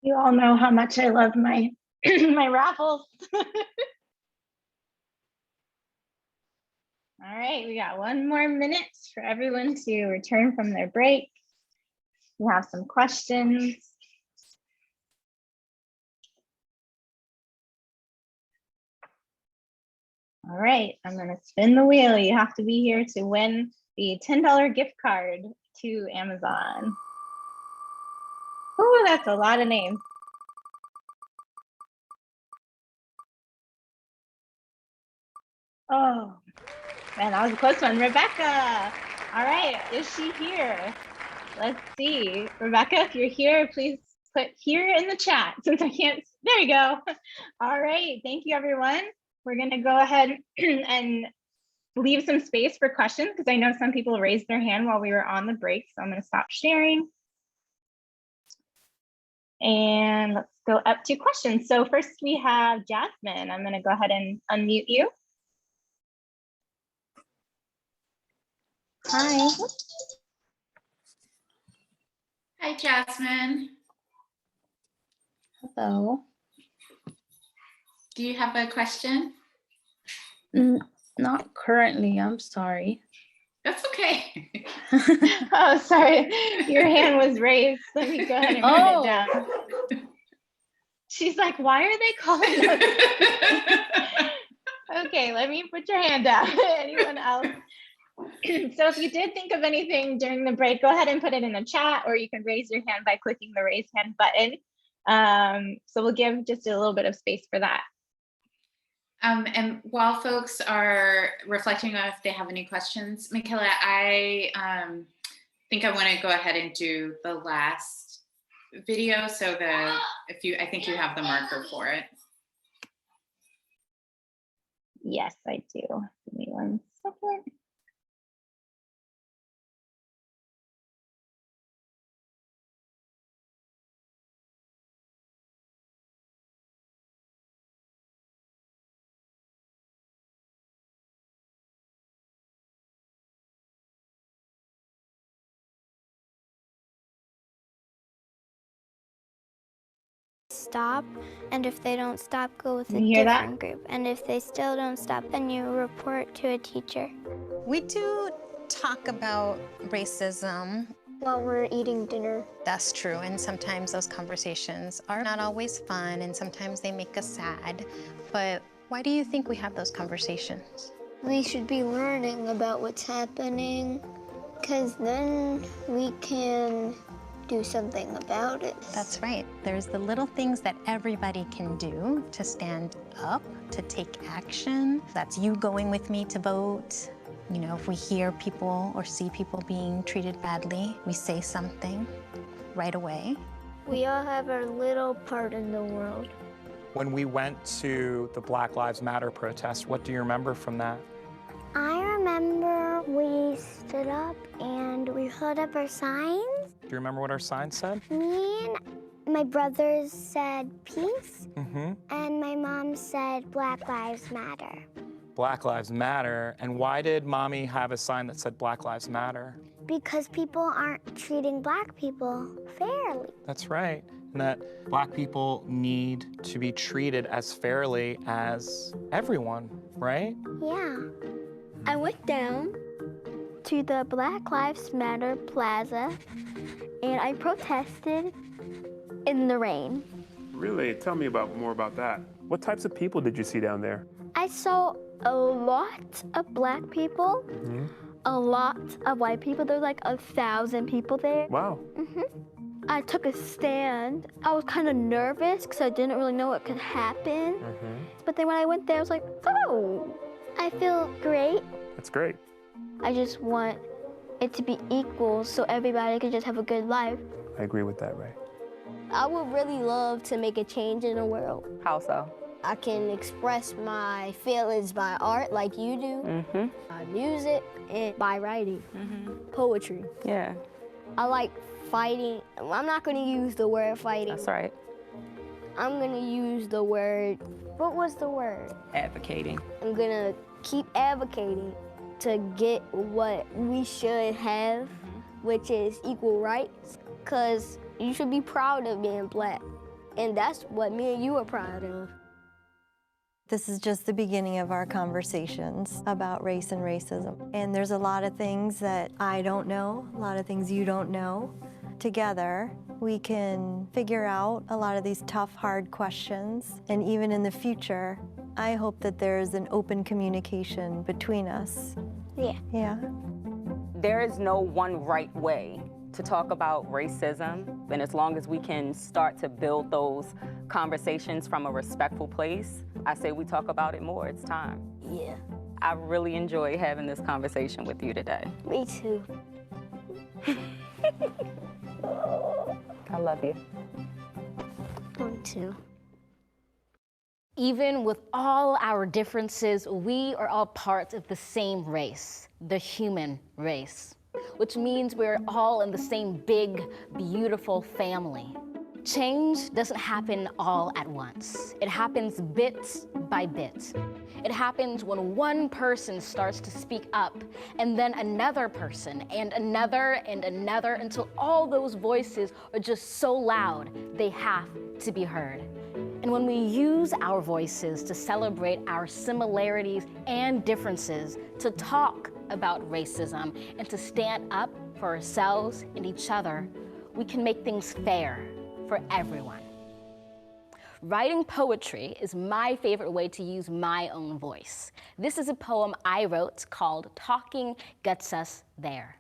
You all know how much I love my my raffles. All right, we got 1 more minute for everyone to return from their break. We have some questions. All right, I'm gonna spin the wheel. You have to be here to win the $10 gift card to Amazon. Oh, that's a lot of names. Oh, man, that was a close one. Rebecca. All right, is she here? Let's see. Rebecca, if you're here, please put here in the chat since I can't. There you go. All right, thank you, everyone. We're gonna go ahead and leave some space for questions because I know some people raised their hand while we were on the break. So I'm gonna stop sharing. And let's go up to questions. So first we have Jasmine. I'm gonna go ahead and unmute you. Hi. Hi, Jasmine. Hello. Do you have a question? Not currently, I'm sorry. That's okay. Oh, sorry. Your hand was raised. Let me go ahead and write it down. She's like, why are they calling us? Okay, let me put your hand down. Anyone else? So if you did think of anything during the break, go ahead and put it in the chat, or you can raise your hand by clicking the raise hand button. So we'll give just a little bit of space for that. And while folks are reflecting on if they have any questions, Michaela, I think I want to go ahead and do the last video. So I think you have the marker for it. Yes, I do. Give me 1 second. Stop, and if they don't stop, go with a You hear that? different group. And if they still don't stop, then you report to a teacher. We do talk about racism. While we're eating dinner. That's true, and sometimes those conversations are not always fun, and sometimes they make us sad. But why do you think we have those conversations? We should be learning about what's happening, because then we can do something about it. That's right. There's the little things that everybody can do to stand up, to take action. That's you going with me to vote. You know, if we hear people or see people being treated badly, we say something right away. We all have our little part in the world. When we went to the Black Lives Matter protest, what do you remember from that? I remember we stood up and we held up our signs. Do you remember what our sign said? Me and my brothers said peace, Mm-hmm. and my mom said Black Lives Matter. Black Lives Matter. And why did Mommy have a sign that said Black Lives Matter? Because people aren't treating Black people fairly. That's right. And that Black people need to be treated as fairly as everyone, right? Yeah. I went down to the Black Lives Matter Plaza and I protested in the rain. Really? Tell me more about that. What types of people did you see down there? I saw a lot of Black people, a lot of white people. There was like 1,000 people there. Wow. I took a stand. I was kind of nervous because I didn't really know what could happen. But then when I went there, I was like, oh, I feel great. That's great. I just want it to be equal so everybody can just have a good life. I agree with that, Ray. I would really love to make a change in the world. How so? I can express my feelings by art like you do, by music, and by writing, poetry. Yeah. I like fighting. I'm not going to use the word fighting. That's right. I'm going to use the word, what was the word? Advocating. I'm going to keep advocating to get what we should have, which is equal rights, because you should be proud of being Black. And that's what me and you are proud of. This is just the beginning of our conversations about race and racism. And there's a lot of things that I don't know, a lot of things you don't know. Together, we can figure out a lot of these tough, hard questions. And even in the future, I hope that there's an open communication between us. Yeah. There is no one right way to talk about racism, and as long as we can start to build those conversations from a respectful place, I say we talk about it more. It's time. Yeah. I really enjoy having this conversation with you today. Me too. I love you. Me too. Even with all our differences, we are all parts of the same race, the human race, which means we're all in the same big, beautiful family. Change doesn't happen all at once. It happens bit by bit. It happens when one person starts to speak up, and then another person, and another, until all those voices are just so loud, they have to be heard. And when we use our voices to celebrate our similarities and differences, to talk about racism, and to stand up for ourselves and each other, we can make things fair for everyone. Writing poetry is my favorite way to use my own voice. This is a poem I wrote called Talking Gets Us There.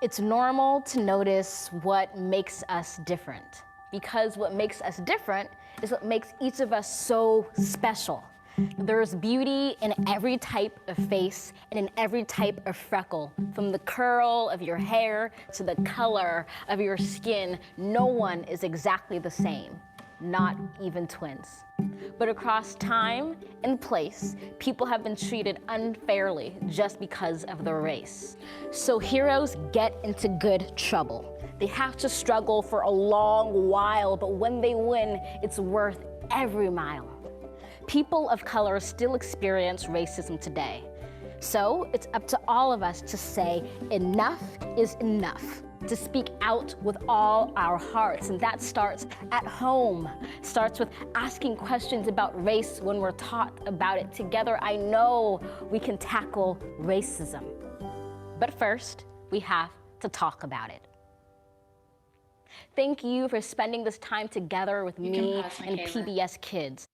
It's normal to notice what makes us different, because what makes us different is what makes each of us so special. There's beauty in every type of face and in every type of freckle, from the curl of your hair to the color of your skin. No one is exactly the same, not even twins. But across time and place, people have been treated unfairly just because of their race. So heroes get into good trouble. They have to struggle for a long while, but when they win, it's worth every mile. People of color still experience racism today. So it's up to all of us to say enough is enough, to speak out with all our hearts. And that starts at home, starts with asking questions about race when we're taught about it. Together, I know we can tackle racism. But first, we have to talk about it. Thank you for spending this time together with me and PBS Kids.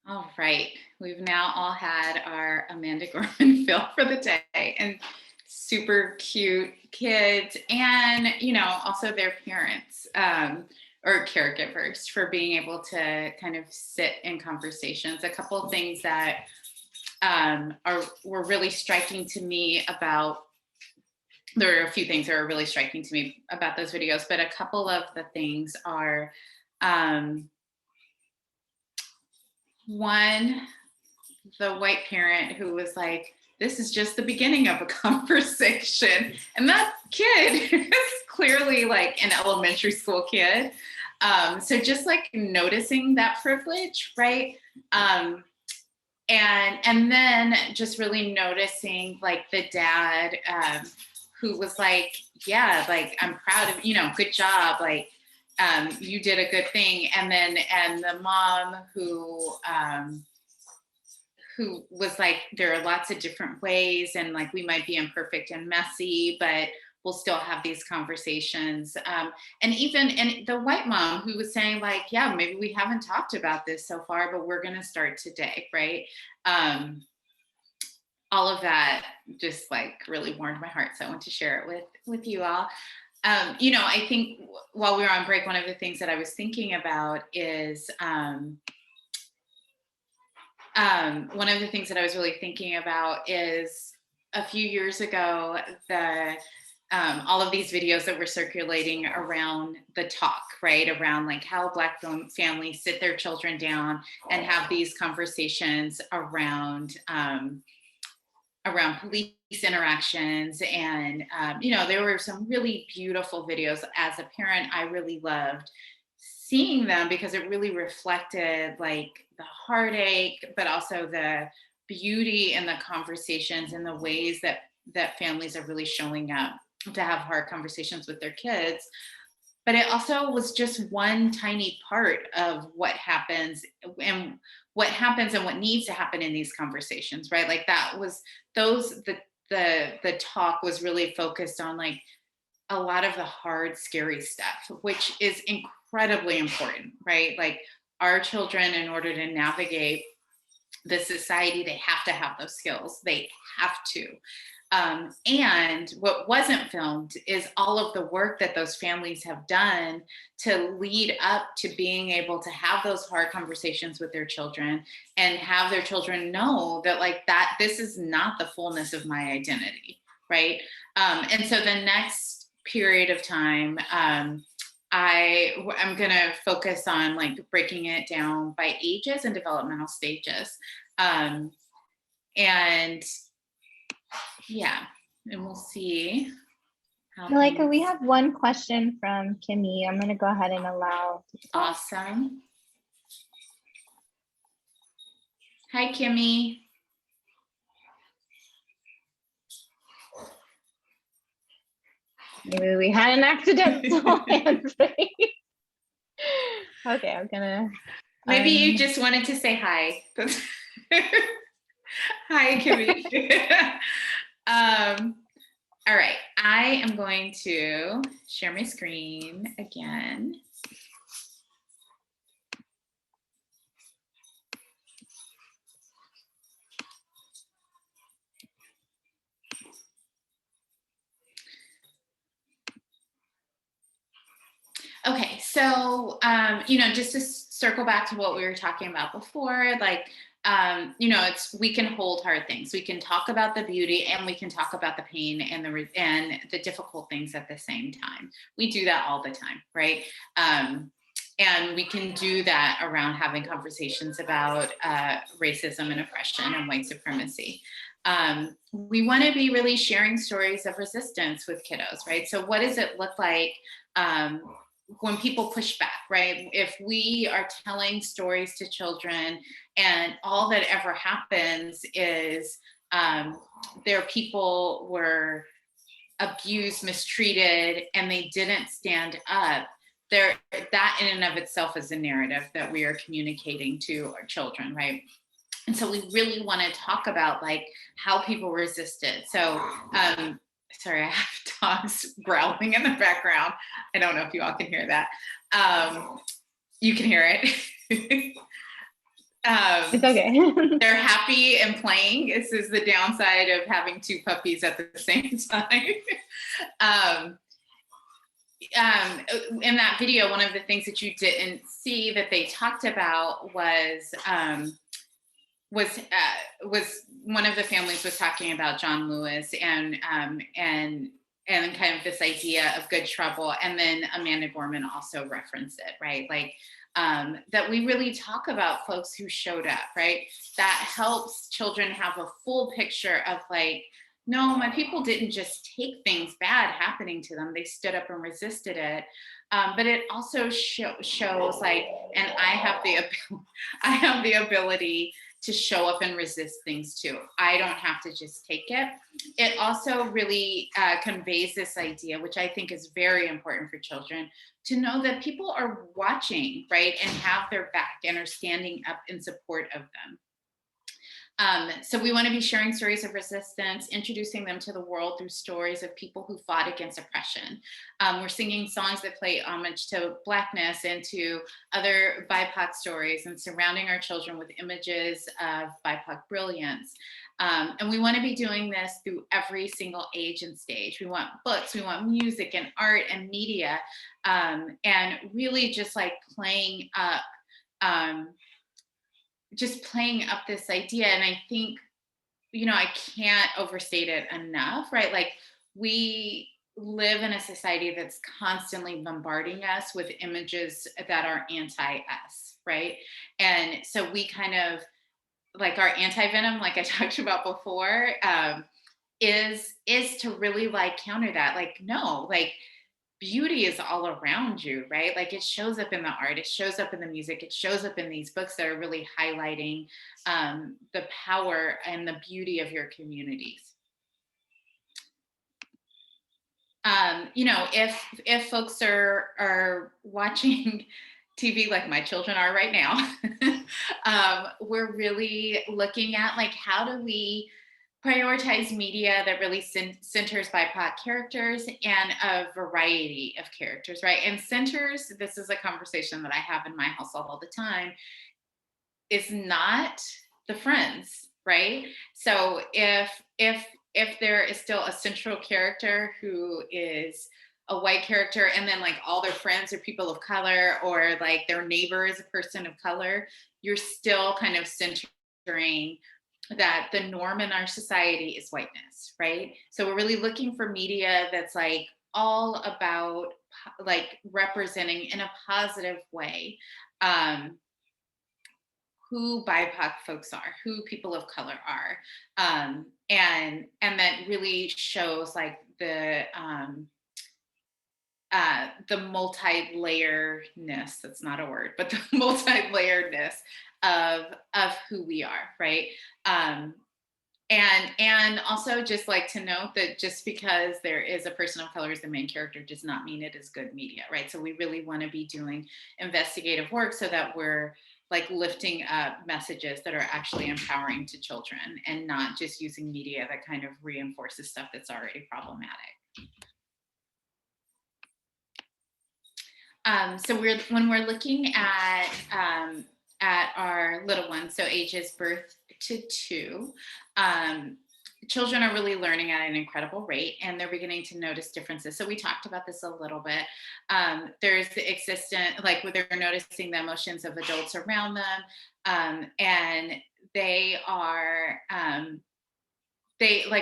All right, we've now all had our Amanda Gorman fill for the day, and super cute kids, and also their parents or caregivers for being able to kind of sit in conversations. A couple of things that were really striking to me about. There are a few things that are really striking to me about those videos, but a couple of the things are. One, the white parent who was like, this is just the beginning of a conversation. And that kid is clearly like an elementary school kid. So just like noticing that privilege, right? And then just really noticing like the dad who was like, yeah, like, I'm proud of, good job. Like, you did a good thing. And the mom who was like, there are lots of different ways, and like, we might be imperfect and messy, but we'll still have these conversations. And the white mom who was saying like, yeah, maybe we haven't talked about this so far, but we're going to start today. Right. All of that just like really warmed my heart. So I want to share it with you all. I think while we were on break, one of the things that I was thinking about is one of the things that I was really thinking about is a few years ago, all of these videos that were circulating around the talk, right? Around like how Black families sit their children down and have these conversations around police interactions. And, there were some really beautiful videos. As a parent, I really loved seeing them because it really reflected like the heartache, but also the beauty in the conversations and the ways that families are really showing up to have hard conversations with their kids. But it also was just one tiny part of what happens and what needs to happen in these conversations, right? Like that was the talk was really focused on like a lot of the hard, scary stuff, which is incredibly important, right? Like our children, in order to navigate the society, they have to have those skills. They have to. And what wasn't filmed is all of the work that those families have done to lead up to being able to have those hard conversations with their children and have their children know that like that, this is not the fullness of my identity, right? And so the next period of time, I'm going to focus on like breaking it down by ages and developmental stages. And yeah, and we'll see. Malaika, we have one question from Kimmy. I'm going to go ahead and allow. Awesome. Hi, Kimmy. Maybe we had an accidental hand raise. Okay, I'm gonna. Maybe you just wanted to say hi. Hi, Kimmy. All right, I am going to share my screen again. Okay, so, just to circle back to what we were talking about before, like, we can hold hard things. We can talk about the beauty and we can talk about the pain and the difficult things at the same time. We do that all the time, right? And we can do that around having conversations about racism and oppression and white supremacy. We want to be really sharing stories of resistance with kiddos, right? So what does it look like when people push back, right? If we are telling stories to children and all that ever happens is their people were abused, mistreated, and they didn't stand up, that in and of itself is a narrative that we are communicating to our children, right? And so we really want to talk about like how people resisted. So, sorry, I have dogs growling in the background. I don't know if you all can hear that. You can hear it. It's okay. They're happy and playing. This is the downside of having two puppies at the same time. In that video, one of the things that you didn't see that they talked about was one of the families was talking about John Lewis and kind of this idea of good trouble, and then Amanda Gorman also referenced it, right? Like that we really talk about folks who showed up, right? That helps children have a full picture of like, no, my people didn't just take things bad happening to them. They stood up and resisted it. But it also shows like, and I have the ability to show up and resist things too. I don't have to just take it. It also really conveys this idea, which I think is very important for children, to know that people are watching, right? And have their back and are standing up in support of them. So we want to be sharing stories of resistance, introducing them to the world through stories of people who fought against oppression. We're singing songs that play homage to Blackness and to other BIPOC stories, and surrounding our children with images of BIPOC brilliance. And we want to be doing this through every single age and stage. We want books, we want music and art and media, and really just like playing up this idea. And I think, I can't overstate it enough, right? Like we live in a society that's constantly bombarding us with images that are anti-us, right? And so we kind of, like our anti-venom, like I talked about before, is to really like counter that. Like, no, like beauty is all around you, right? Like it shows up in the art, it shows up in the music, it shows up in these books that are really highlighting the power and the beauty of your communities. You know, if folks are watching TV like my children are right now, we're really looking at like, how do we prioritize media that really centers BIPOC characters and a variety of characters, right? And centers, this is a conversation that I have in my household all the time, is not the friends, right? So if there is still a central character who is a white character, and then like all their friends are people of color, or like their neighbor is a person of color, you're still kind of centering that the norm in our society is whiteness, right? So we're really looking for media that's like all about like representing in a positive way who BIPOC folks are, who people of color are, and that really shows like the multi-layeredness, that's not a word, but the multi-layeredness of who we are, right? And also just like to note that just because there is a person of color as the main character does not mean it is good media, right? So we really want to be doing investigative work so that we're like lifting up messages that are actually empowering to children, and not just using media that kind of reinforces stuff that's already problematic. So when we're looking at our little ones, so ages birth to 2, children are really learning at an incredible rate, and they're beginning to notice differences. So we talked about this a little bit. There's the existent, like where they're noticing the emotions of adults around them, and they are,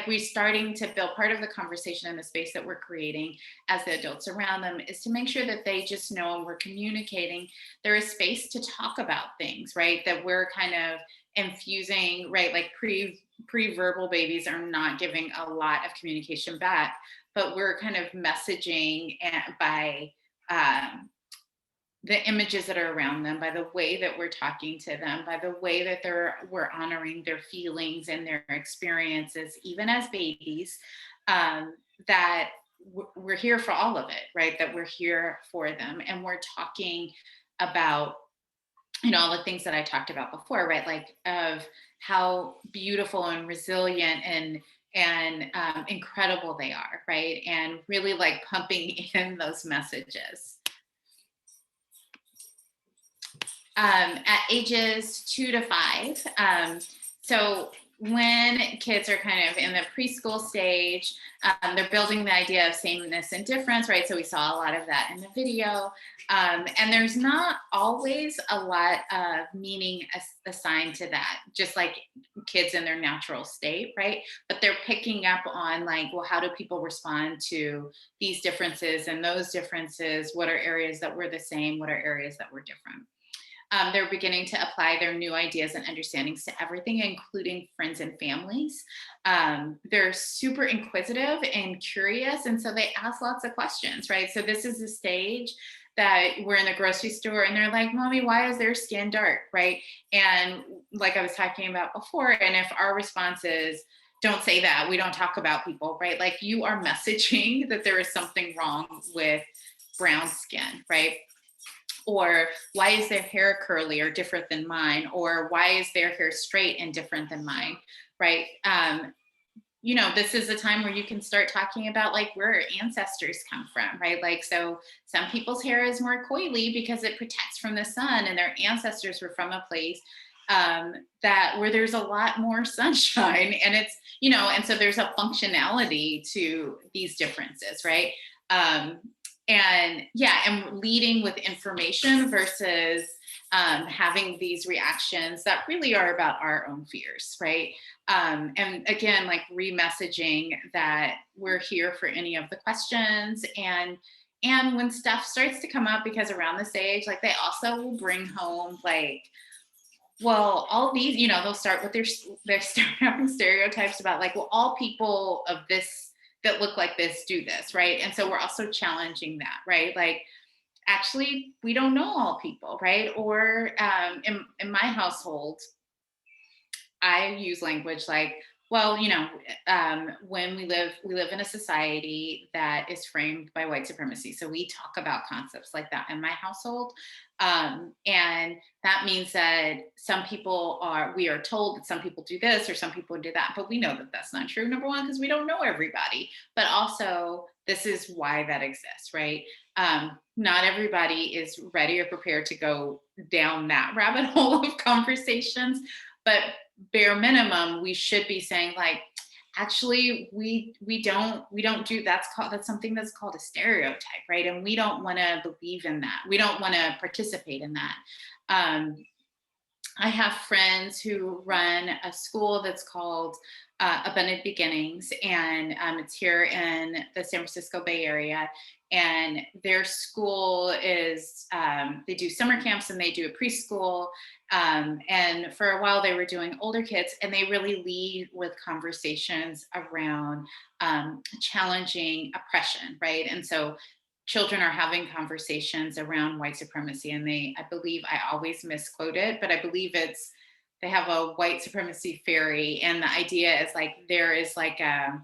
we're starting to build part of the conversation in the space that we're creating as the adults around them is to make sure that they just know, and we're communicating, there is space to talk about things, right? That we're kind of infusing, right? Like pre-verbal babies are not giving a lot of communication back, but we're kind of messaging by the images that are around them, by the way that we're talking to them, by the way that we're honoring their feelings and their experiences, even as babies, that we're here for all of it, right? That we're here for them, and we're talking about, you know, all the things that I talked about before, right? Like of how beautiful and resilient and incredible they are, right? And really like pumping in those messages. At ages 2 to 5, so when kids are kind of in the preschool stage, they're building the idea of sameness and difference, right? So we saw a lot of that in the video. And there's not always a lot of meaning assigned to that, just like kids in their natural state, right? But they're picking up on like, well, how do people respond to these differences and those differences? What are areas that were the same? What are areas that were different? They're beginning to apply their new ideas and understandings to everything, including friends and families. They're super inquisitive and curious, and so they ask lots of questions, right? So this is the stage that we're in the grocery store and they're like, Mommy, why is their skin dark, right? And like I was talking about before, and if our response is, don't say that, we don't talk about people, right? Like you are messaging that there is something wrong with brown skin, right? Or why is their hair curly or different than mine? Or why is their hair straight and different than mine, right? You know, this is a time where you can start talking about like where our ancestors come from, right? Like, so some people's hair is more coily because it protects from the sun, and their ancestors were from a place where there's a lot more sunshine, and it's, you know, and so there's a functionality to these differences, right? And yeah, and leading with information versus having these reactions that really are about our own fears, right? And again, like re-messaging that we're here for any of the questions, and when stuff starts to come up, because around this age, like they also will bring home like, well, all these, you know, they'll start with they're having stereotypes about like, well, all people of this that look like this do this, right? And so we're also challenging that, right? Like, actually, we don't know all people, right? Or in my household, I use language like, Well, when we live in a society that is framed by white supremacy. So we talk about concepts like that in my household. And that means that we are told that some people do this or some people do that, but we know that that's not true. Number one, because we don't know everybody, but also this is why that exists, right? Not everybody is ready or prepared to go down that rabbit hole of conversations, but bare minimum, we should be saying like, actually, we don't do that's something that's called a stereotype, right? And we don't want to believe in that. We don't want to participate in that. I have friends who run a school that's called Abundant Beginnings, and it's here in the San Francisco Bay Area. And their school is, they do summer camps and they do a preschool. And for a while they were doing older kids, and they really lead with conversations around challenging oppression, right? And so children are having conversations around white supremacy, and I believe, I always misquote it, but I believe they have a white supremacy fairy. And the idea is like, there is like a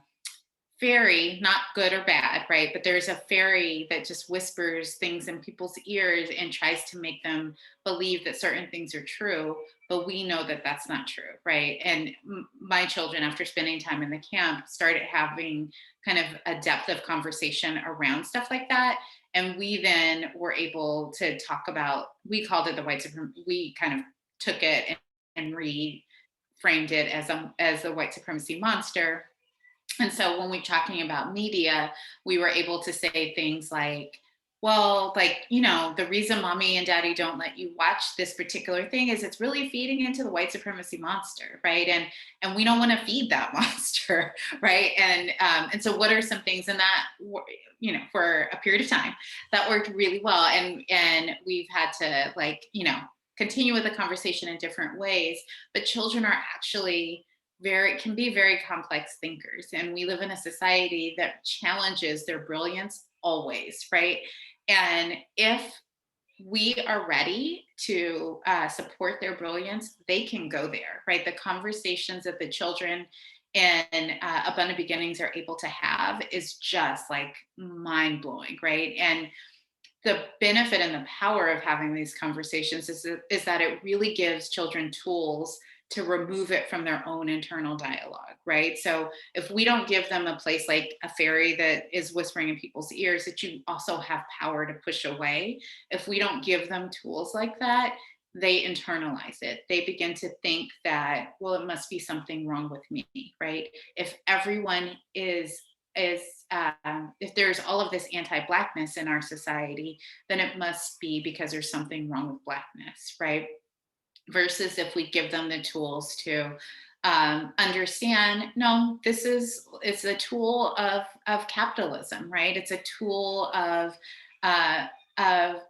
fairy, not good or bad, right? But there's a fairy that just whispers things in people's ears and tries to make them believe that certain things are true, but we know that that's not true, right? And my children, after spending time in the camp, started having kind of a depth of conversation around stuff like that. And we then were able to talk about, we called it the white supremacy, we kind of took it and reframed it as the white supremacy monster. And so when we're talking about media, we were able to say things like, well, like, the reason mommy and daddy don't let you watch this particular thing is it's really feeding into the white supremacy monster, right? And we don't want to feed that monster, right? And so what are some things in that, for a period of time that worked really well, and we've had to continue with the conversation in different ways, but children are actually can be very complex thinkers. And we live in a society that challenges their brilliance always, right? And if we are ready to support their brilliance, they can go there, right? The conversations that the children in Abundant Beginnings are able to have is just like mind-blowing, right? And the benefit and the power of having these conversations is that it really gives children tools to remove it from their own internal dialogue, right? So if we don't give them a place like a fairy that is whispering in people's ears that you also have power to push away, if we don't give them tools like that, they internalize it. They begin to think that, well, it must be something wrong with me, right? If everyone if there's all of this anti-Blackness in our society, then it must be because there's something wrong with Blackness, right? Versus if we give them the tools to understand, no, it's a tool of capitalism, right? It's a tool of a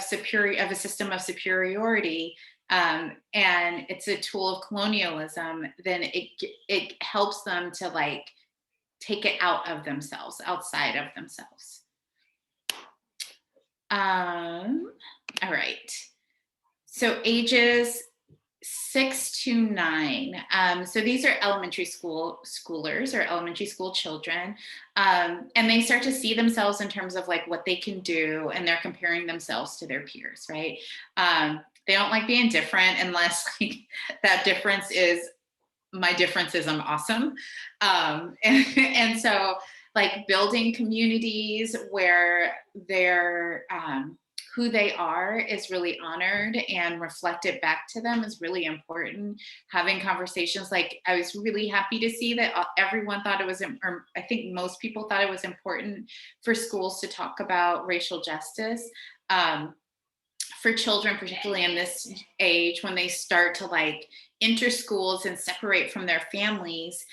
system of superiority, and it's a tool of colonialism. Then it helps them to take it out of themselves, outside of themselves. All right. So ages 6 to 9. So these are elementary schoolers or elementary school children. And they start to see themselves in terms of what they can do, and they're comparing themselves to their peers, right? They don't like being different unless that difference is, my differences, I'm awesome. And so building communities where they're, who they are is really honored and reflected back to them is really important. Having conversations, I was really happy to see that everyone thought it was, or I think most people thought it was important for schools to talk about racial justice. For children, particularly in this age, when they start to enter schools and separate from their families,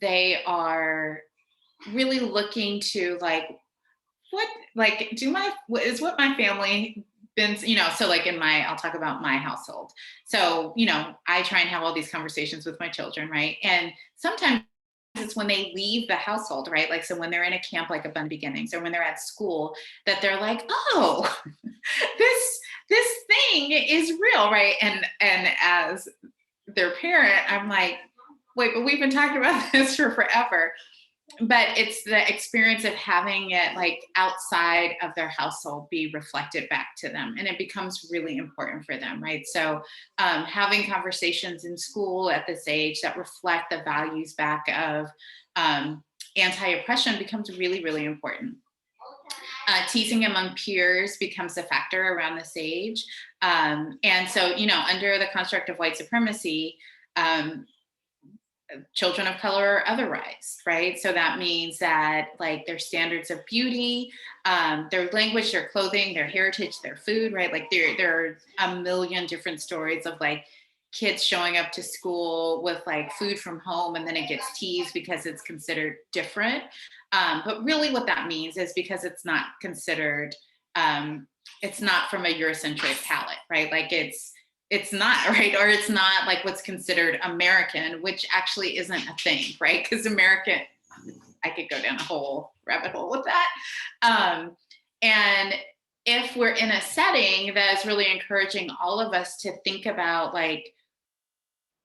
they are really looking to is what my family been, so I'll talk about my household. So, I try and have all these conversations with my children, right? And sometimes it's when they leave the household, right? So when they're in a camp like Abundant Beginnings, or when they're at school, that they're like, oh, this thing is real, right? And as their parent, I'm like, wait, but we've been talking about this for forever. But it's the experience of having it like outside of their household be reflected back to them. And it becomes really important for them, right? So having conversations in school at this age that reflect the values back of anti-oppression becomes really, really important. Teasing among peers becomes a factor around this age. And so, you know, under the construct of white supremacy, children of color are otherized, right? So that means that like their standards of beauty, their language, their clothing, their heritage, their food, right? Like there are a million different stories of like kids showing up to school with like food from home and then it gets teased because it's considered different. But really what that means is because it's not considered, it's not from a Eurocentric palette, right? Like it's not, right? Or it's not like what's considered American, which actually isn't a thing, right? Because American, I could go down a whole rabbit hole with that. And if we're in a setting that is really encouraging all of us to think about like,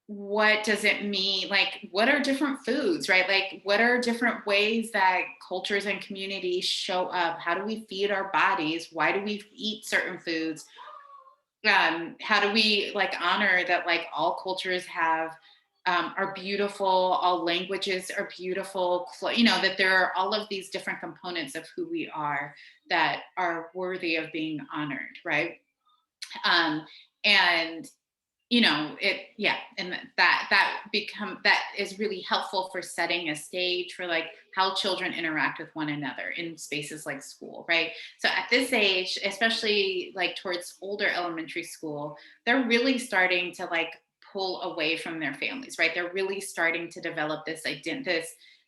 what does it mean? Like, what are different foods, right? Like, what are different ways that cultures and communities show up? How do we feed our bodies? Why do we eat certain foods? How do we like honor that like all cultures have are beautiful, all languages are beautiful, you know, that there are all of these different components of who we are that are worthy of being honored, right? And you know, and that is really helpful for setting a stage for like how children interact with one another in spaces like school, right? So at this age, especially like towards older elementary school, they're really starting to like pull away from their families, right? They're really starting to develop this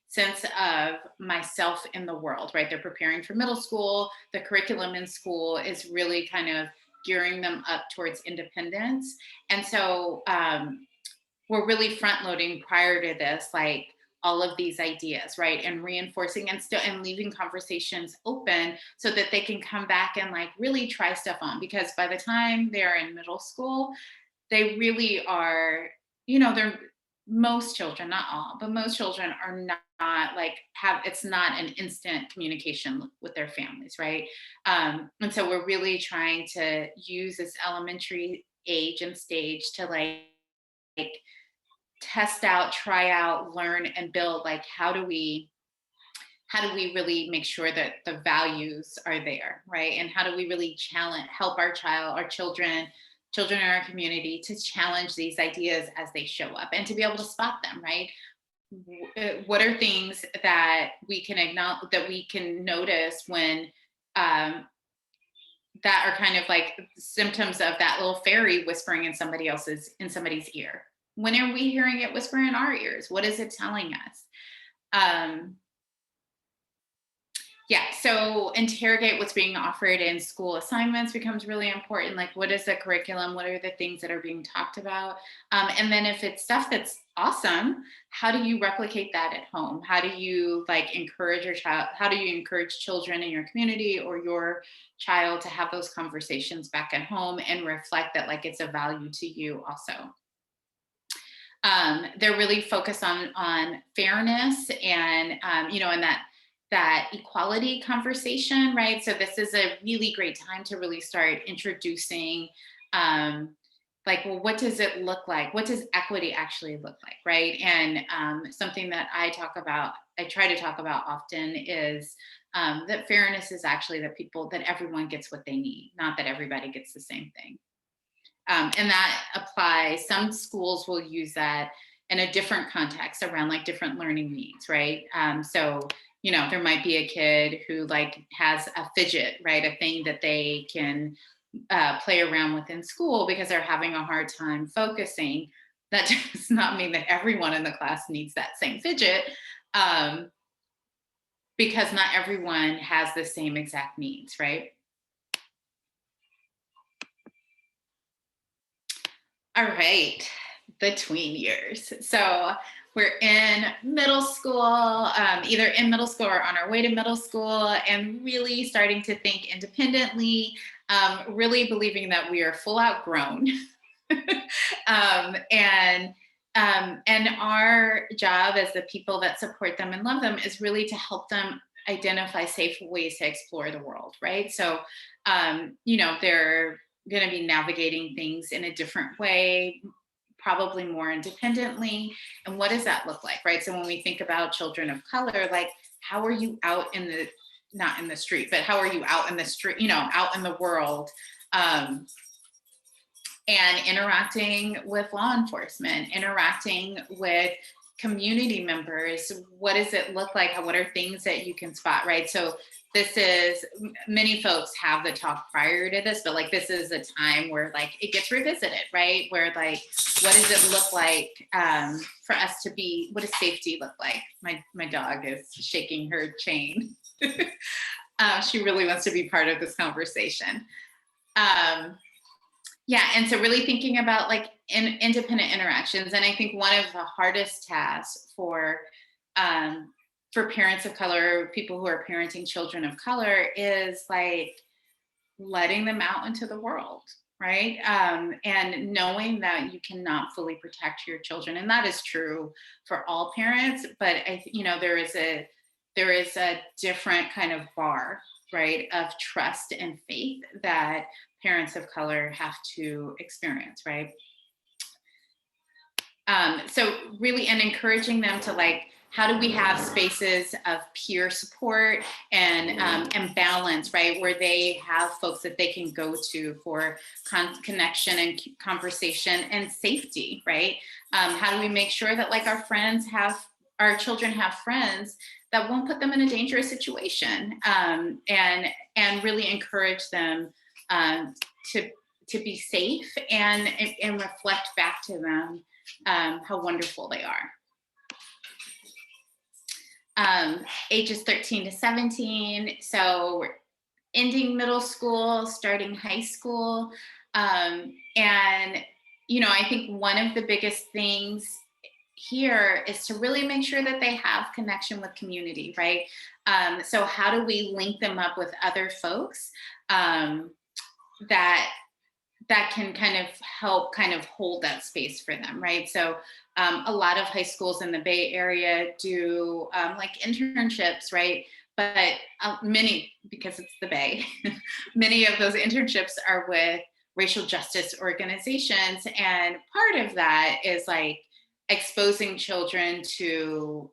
sense of myself in the world, right? They're preparing for middle school. The curriculum in school is really kind of gearing them up towards independence. And so we're really front loading prior to this, like all of these ideas, right? And reinforcing and leaving conversations open so that they can come back and like really try stuff on. Because by the time they're in middle school, they really are, you know, most children, not all, but most children are not like it's not an instant communication with their families, right? And so we're really trying to use this elementary age and stage to like test out, try out, learn, and build. Like how do we really make sure that the values are there, right? And how do we really help our children in our community to challenge these ideas as they show up and to be able to spot them, right? What are things that we can acknowledge, that we can notice when that are kind of like symptoms of that little fairy whispering in somebody's ear? When are we hearing it whisper in our ears? What is it telling us? So interrogate what's being offered in school assignments becomes really important. Like, what is the curriculum? What are the things that are being talked about? And then if it's stuff that's awesome, how do you replicate that at home? How do you like encourage your child? How do you encourage children in your community or your child to have those conversations back at home and reflect that like it's a value to you also? They're really focused on fairness and, you know, and that equality conversation, right? So this is a really great time to really start introducing, like, well, what does it look like? What does equity actually look like, right? And something that I try to talk about often is that fairness is actually that everyone gets what they need, not that everybody gets the same thing. And that applies, some schools will use that in a different context around like different learning needs, right? So, you know, there might be a kid who like has a fidget, right? A thing that they can play around with in school because they're having a hard time focusing. That does not mean that everyone in the class needs that same fidget, because not everyone has the same exact needs, right? All right, the tween years. So we're in middle school, either in middle school or on our way to middle school, and really starting to think independently, really believing that we are full out grown. And And our job as the people that support them and love them is really to help them identify safe ways to explore the world, right? So, they're going to be navigating things in a different way, probably more independently. And what does that look like, right? So when we think about children of color, like, how are you out in the, not in the street, but how are you out in the street, out in the world, and interacting with law enforcement, interacting with community members? What does it look like? What are things that you can spot, right? So this is, many folks have the talk prior to this, but like, this is a time where like it gets revisited, right? Where like, what does it look like for us to be, what does safety look like? My dog is shaking her chain. She really wants to be part of this conversation. Yeah, and so really thinking about like independent interactions. And I think one of the hardest tasks for parents of color, people who are parenting children of color, is like letting them out into the world, right? And knowing that you cannot fully protect your children. And that is true for all parents, but there is a different kind of bar, right, of trust and faith that parents of color have to experience, right? So really, and encouraging them to like, how do we have spaces of peer support and balance, right? Where they have folks that they can go to for connection and conversation and safety, right? How do we make sure that like our children have friends that won't put them in a dangerous situation, and really encourage them to be safe and reflect back to them how wonderful they are. Ages 13 to 17. So we're ending middle school, starting high school. And, I think one of the biggest things here is to really make sure that they have connection with community, right? So how do we link them up with other folks that can kind of help kind of hold that space for them, right? So a lot of high schools in the Bay Area do like internships, right? But many, because it's the Bay, many of those internships are with racial justice organizations. And part of that is like exposing children to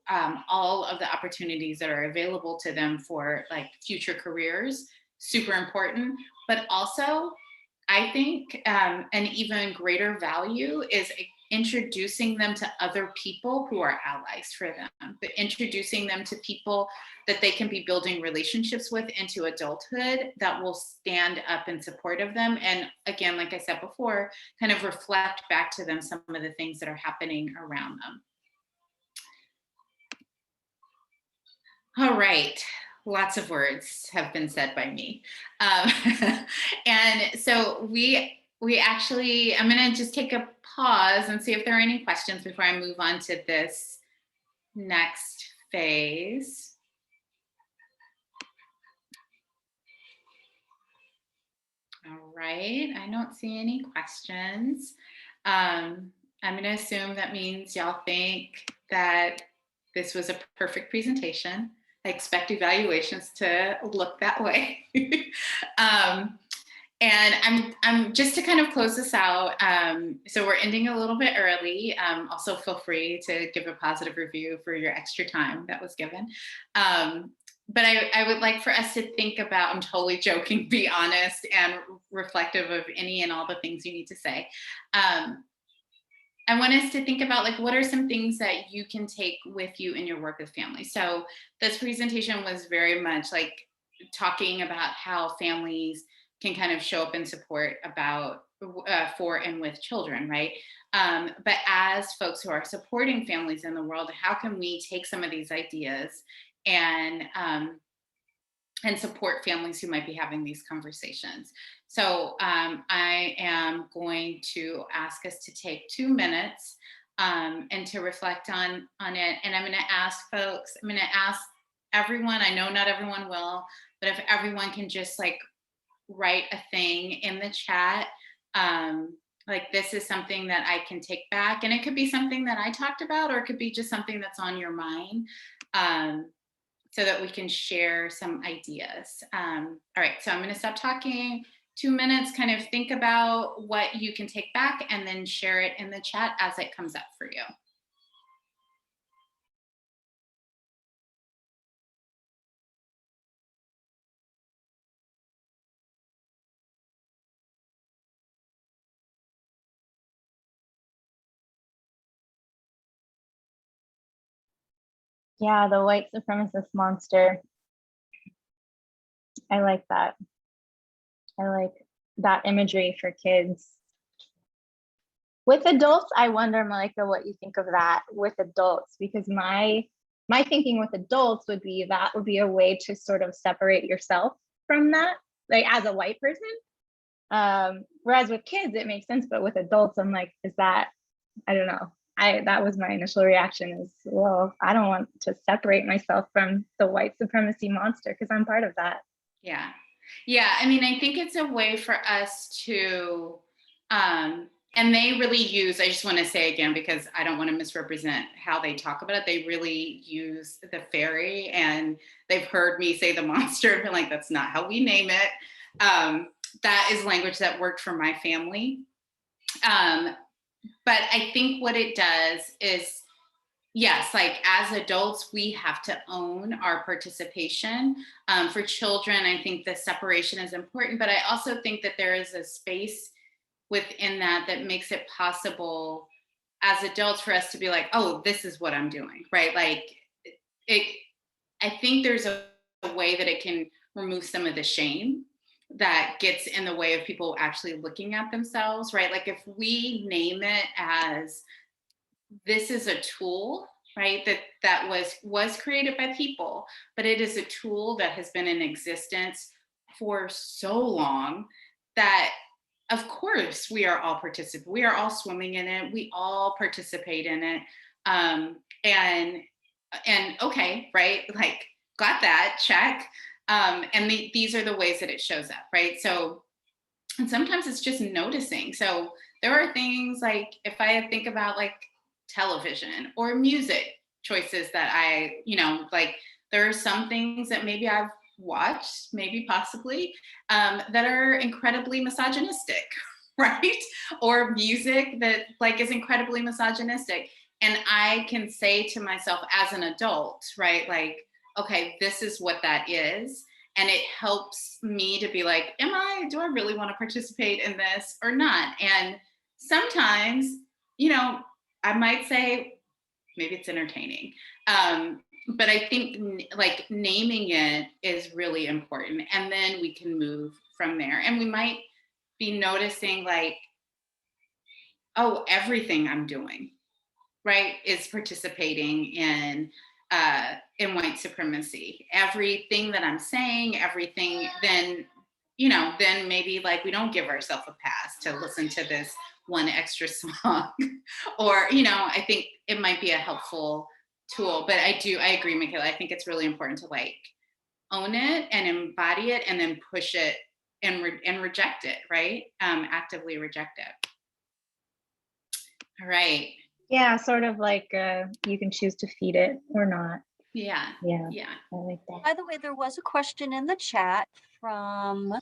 all of the opportunities that are available to them for like future careers, super important. But also, I think an even greater value is introducing them to other people who are allies for them, but introducing them to people that they can be building relationships with into adulthood that will stand up in support of them. And again, like I said before, kind of reflect back to them some of the things that are happening around them. All right. Lots of words have been said by me. And so we actually, I'm going to just take a pause and see if there are any questions before I move on to this next phase. All right, I don't see any questions. I'm going to assume that means y'all think that this was a perfect presentation. I expect evaluations to look that way. And I'm just to kind of close this out. So we're ending a little bit early. Also feel free to give a positive review for your extra time that was given. But I would like for us to think about, I'm totally joking, be honest and reflective of any and all the things you need to say. I want us to think about like, what are some things that you can take with you in your work with families? So this presentation was very much like talking about how families can kind of show up and support about for and with children, right? But as folks who are supporting families in the world, how can we take some of these ideas and support families who might be having these conversations? So I am going to ask us to take 2 minutes and to reflect on it. And I'm going to ask folks, I'm going to ask everyone, I know not everyone will, but if everyone can just like write a thing in the chat Like, this is something that I can take back. And it could be something that I talked about, or it could be just something that's on your mind, so that we can share some ideas. All right, so I'm going to stop talking. 2 minutes, kind of think about what you can take back and then share it in the chat as it comes up for you. Yeah, the white supremacist monster. I like that. I like that imagery for kids. With adults, I wonder, Malaika, what you think of that with adults, because my thinking with adults would be that would be a way to sort of separate yourself from that, like as a white person. Whereas with kids, it makes sense, but with adults, I'm like, is that, I don't know. That was my initial reaction is, well, I don't want to separate myself from the white supremacy monster because I'm part of that. Yeah. Yeah. I mean, I think it's a way for us to, and they really use, I just want to say again, because I don't want to misrepresent how they talk about it. They really use the fairy, and they've heard me say the monster and been like, that's not how we name it. That is language that worked for my family. But I think what it does is, yes, like as adults, we have to own our participation. For children, I think the separation is important, but I also think that there is a space within that makes it possible as adults for us to be like, oh, this is what I'm doing, right? Like I think there's a way that it can remove some of the shame that gets in the way of people actually looking at themselves, right? Like if we name it as, this is a tool, right? That was created by people, but it is a tool that has been in existence for so long that, of course, we are all participants. We are all swimming in it. We all participate in it. And okay, right? Like, got that, check. And these are the ways that it shows up, right? So, and sometimes it's just noticing. So there are things like, if I think about like television or music choices that I, like there are some things that maybe I've watched, maybe possibly, that are incredibly misogynistic, right? Or music that like is incredibly misogynistic. And I can say to myself as an adult, right, like, okay, this is what that is. And it helps me to be like, do I really want to participate in this or not? And sometimes, I might say, maybe it's entertaining. But I think like naming it is really important. And then we can move from there. And we might be noticing like, oh, everything I'm doing, right, is participating in white supremacy. Everything that I'm saying, everything, then maybe like we don't give ourselves a pass to listen to this one extra song. Or, I think it might be a helpful tool. But I agree, Michaela. I think it's really important to like own it and embody it and then push it and reject it, right? Actively reject it. All right. Yeah, sort of like you can choose to feed it or not. Yeah. Yeah. Yeah. I like that. By the way, there was a question in the chat from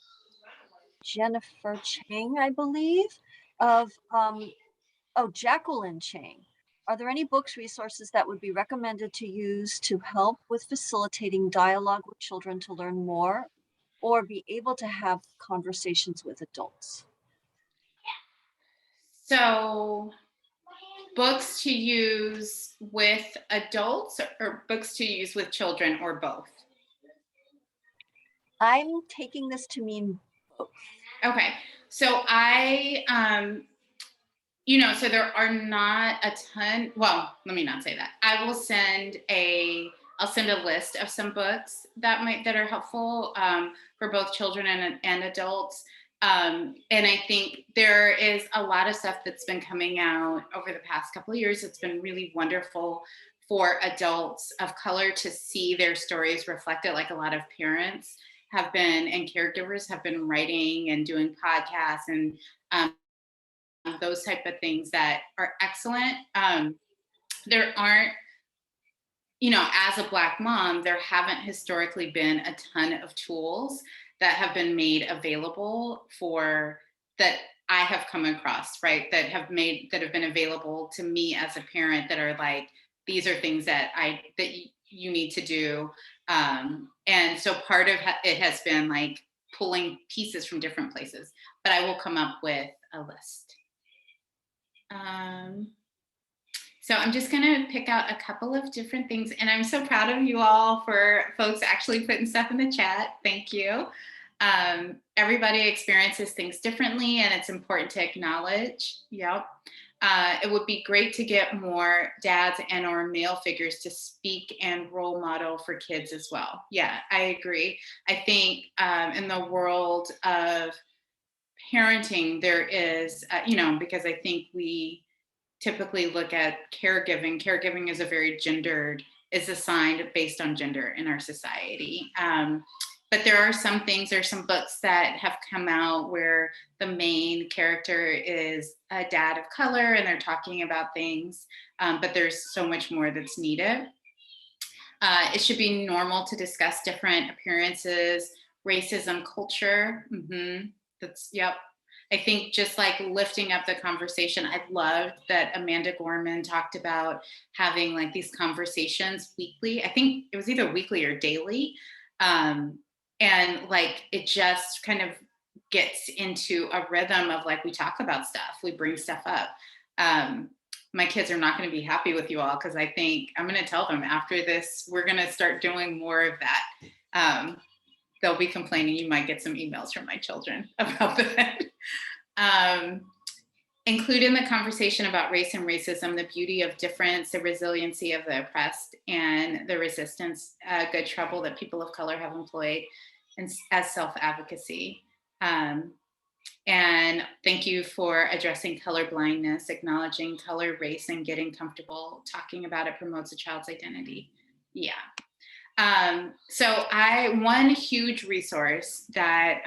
Jennifer Chang, I believe, of Jacqueline Chang. Are there any books, resources that would be recommended to use to help with facilitating dialogue with children to learn more or be able to have conversations with adults? So, books to use with adults or books to use with children, or both? I'm taking this to mean both. Okay. So so there are not a ton. Well, let me not say that. I'll send a list of some books that are helpful for both children and adults. And I think there is a lot of stuff that's been coming out over the past couple of years. It's been really wonderful for adults of color to see their stories reflected. Like a lot of parents have been and caregivers have been writing and doing podcasts and those type of things that are excellent. There aren't, as a Black mom, there haven't historically been a ton of tools that have been made available that I have come across, right? That have been available to me as a parent that are like, these are things that you need to do. And so part of it has been like pulling pieces from different places, but I will come up with a list. So I'm just gonna pick out a couple of different things, and I'm so proud of you all for folks actually putting stuff in the chat. Thank you. Everybody experiences things differently, and it's important to acknowledge. Yep. It would be great to get more dads and or male figures to speak and role model for kids as well. Yeah, I agree. I think in the world of parenting, there is, because I think we typically look at caregiving. Caregiving is is assigned based on gender in our society. But there are some books that have come out where the main character is a dad of color and they're talking about things, but there's so much more that's needed. It should be normal to discuss different appearances, racism, culture. Yep. I think just like lifting up the conversation. I loved that Amanda Gorman talked about having like these conversations weekly. I think it was either weekly or daily. And like, it just kind of gets into a rhythm of like, we talk about stuff, we bring stuff up. My kids are not going to be happy with you all, because I think I'm going to tell them after this, we're going to start doing more of that. They'll be complaining. You might get some emails from my children about that. Include in the conversation about race and racism, the beauty of difference, the resiliency of the oppressed, and the resistance, good trouble that people of color have employed as self-advocacy. And thank you for addressing color blindness, acknowledging color, race, and getting comfortable talking about it promotes a child's identity. Yeah. So one huge resource that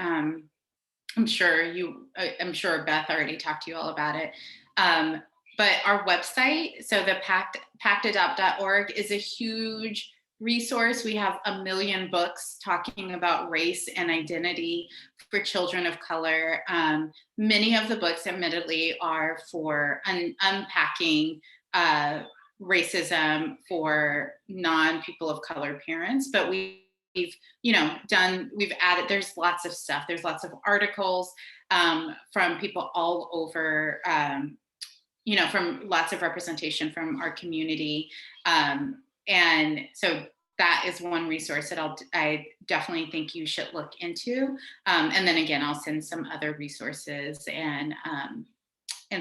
I'm sure Beth already talked to you all about it, but our website, so the pactadopt.org, is a huge resource. We have 1 million books talking about race and identity for children of color. Many of the books, admittedly, are for unpacking racism for non-people of color parents, but we've added, there's lots of stuff. There's lots of articles from people all over, from lots of representation from our community. And so that is one resource that I definitely think you should look into. And then again, I'll send some other resources and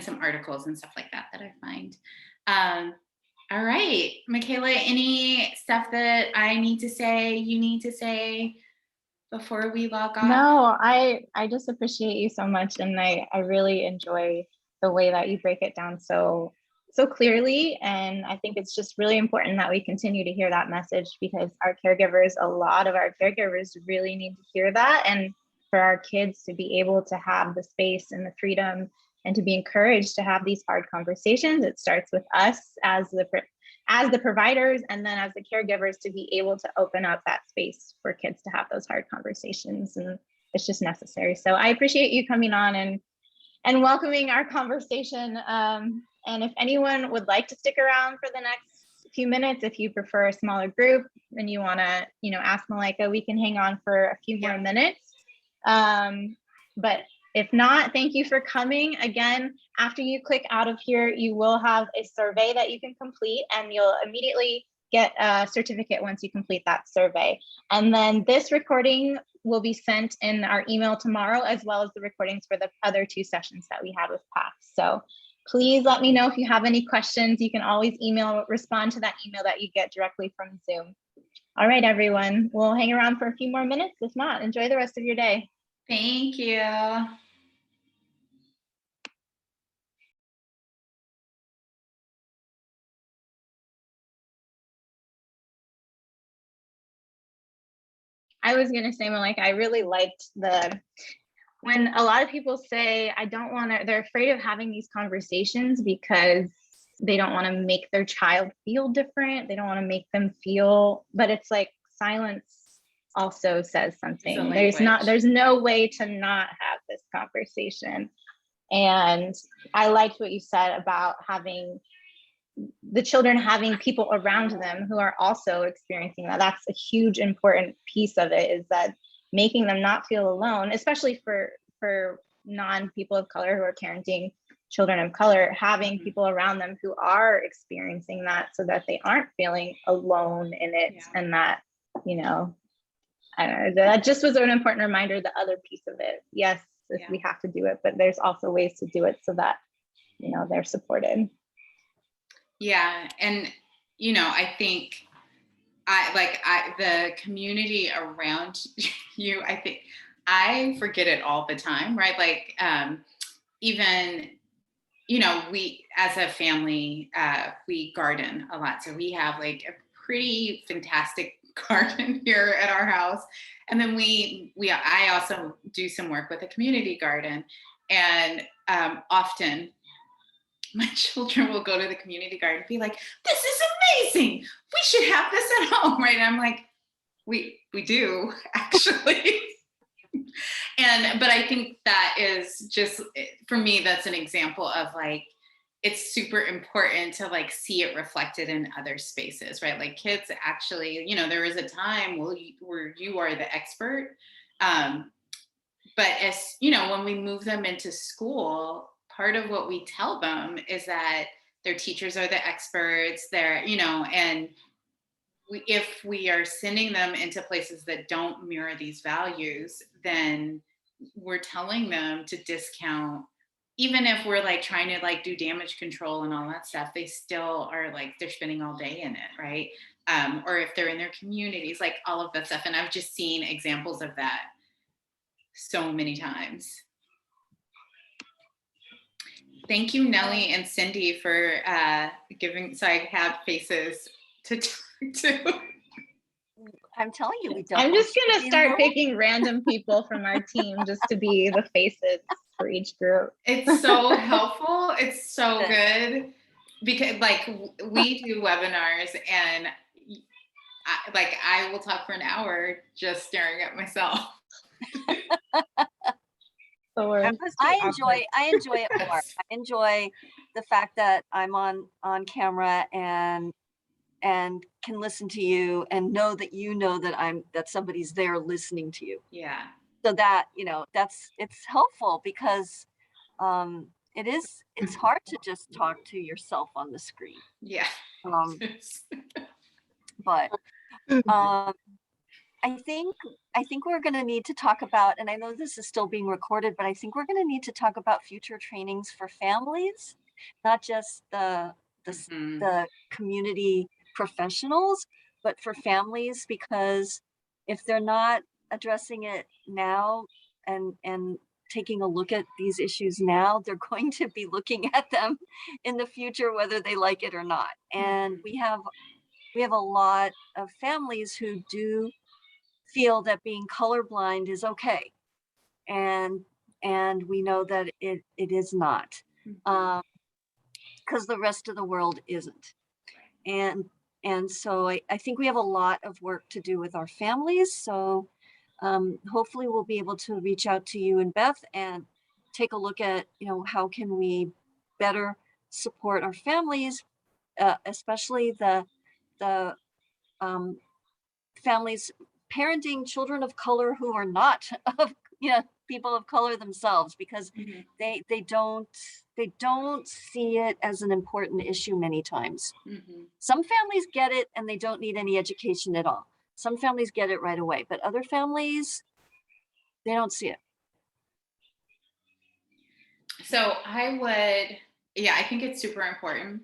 some articles and stuff like that I find. All right, Michaela, any stuff that I need to say, you need to say before we log off? No, I just appreciate you so much. And I really enjoy the way that you break it down so clearly. And I think it's just really important that we continue to hear that message, because a lot of our caregivers really need to hear that. And for our kids to be able to have the space and the freedom and to be encouraged to have these hard conversations, it starts with us as the providers, and then as the caregivers to be able to open up that space for kids to have those hard conversations. And it's just necessary. So I appreciate you coming on and welcoming our conversation. And if anyone would like to stick around for the next few minutes, if you prefer a smaller group and you want to, ask Malaika, we can hang on for a few more minutes. But if not, thank you for coming. Again, after you click out of here, you will have a survey that you can complete, and you'll immediately get a certificate once you complete that survey. And then this recording will be sent in our email tomorrow, as well as the recordings for the other 2 sessions that we had with Pact. So please let me know if you have any questions. You can always respond to that email that you get directly from Zoom. All right, everyone, we'll hang around for a few more minutes. If not, enjoy the rest of your day. Thank you. I was going to say, Malaika, I really liked when a lot of people say, I don't want to, they're afraid of having these conversations because they don't want to make their child feel different. They don't want to make them feel, but it's like silence also says something. There's no way to not have this conversation. And I liked what you said about having the children having people around them who are also experiencing that. That's a huge important piece of it, is that making them not feel alone, especially for non-people of color who are parenting children of color, having people around them who are experiencing that so that they aren't feeling alone in it. And that, you know, I don't know, that just was an important reminder, the other piece of it. Yes, we have to do it, but there's also ways to do it so that, you know, they're supported. Yeah. And, you know, I think the community around you, I think I forget it all the time, right? Like, even, you know, we, as a family, we garden a lot. So we have like a pretty fantastic garden here at our house. And then I also do some work with a community garden. And often my children will go to the community garden and be like, this is amazing. We should have this at home, right? And I'm like, we do actually. But I think that is just, for me, that's an example of like, it's super important to like see it reflected in other spaces, right? Like kids actually, you know, there is a time where you are the expert. But as you know, when we move them into school, part of what we tell them is that their teachers are the experts, you know, and if we are sending them into places that don't mirror these values, then we're telling them to discount. Even if we're like trying to like do damage control and all that stuff, they still are like, they're spending all day in it, right? Or if they're in their communities, like all of that stuff. And I've just seen examples of that so many times. Thank you, Nellie and Cindy, for giving, so I have faces to talk to. I'm telling you, we don't. I'm just going to start picking random people from our team just to be the faces for each group. It's so helpful. It's so good because like we do webinars and I will talk for an hour just staring at myself. I enjoy it more. I enjoy the fact that I'm on camera and can listen to you and know that you know that somebody's there listening to you. Yeah. So that, you know, it's helpful because it's hard to just talk to yourself on the screen. Yeah. But I think we're going to need to talk about, and I know this is still being recorded, but I think we're going to need to talk about future trainings for families, not just the community professionals, but for families, because if they're not addressing it now and taking a look at these issues now, they're going to be looking at them in the future, whether they like it or not. And we have a lot of families who do feel that being colorblind is okay. And we know that it is not, because the rest of the world isn't. And so I think we have a lot of work to do with our families. So hopefully we'll be able to reach out to you and Beth and take a look at, you know, how can we better support our families, especially the families parenting children of color who are not people of color themselves, because they don't see it as an important issue many times. Some families get it and they don't need any education at all. Some families get it right away, but other families, they don't see it. So I think it's super important.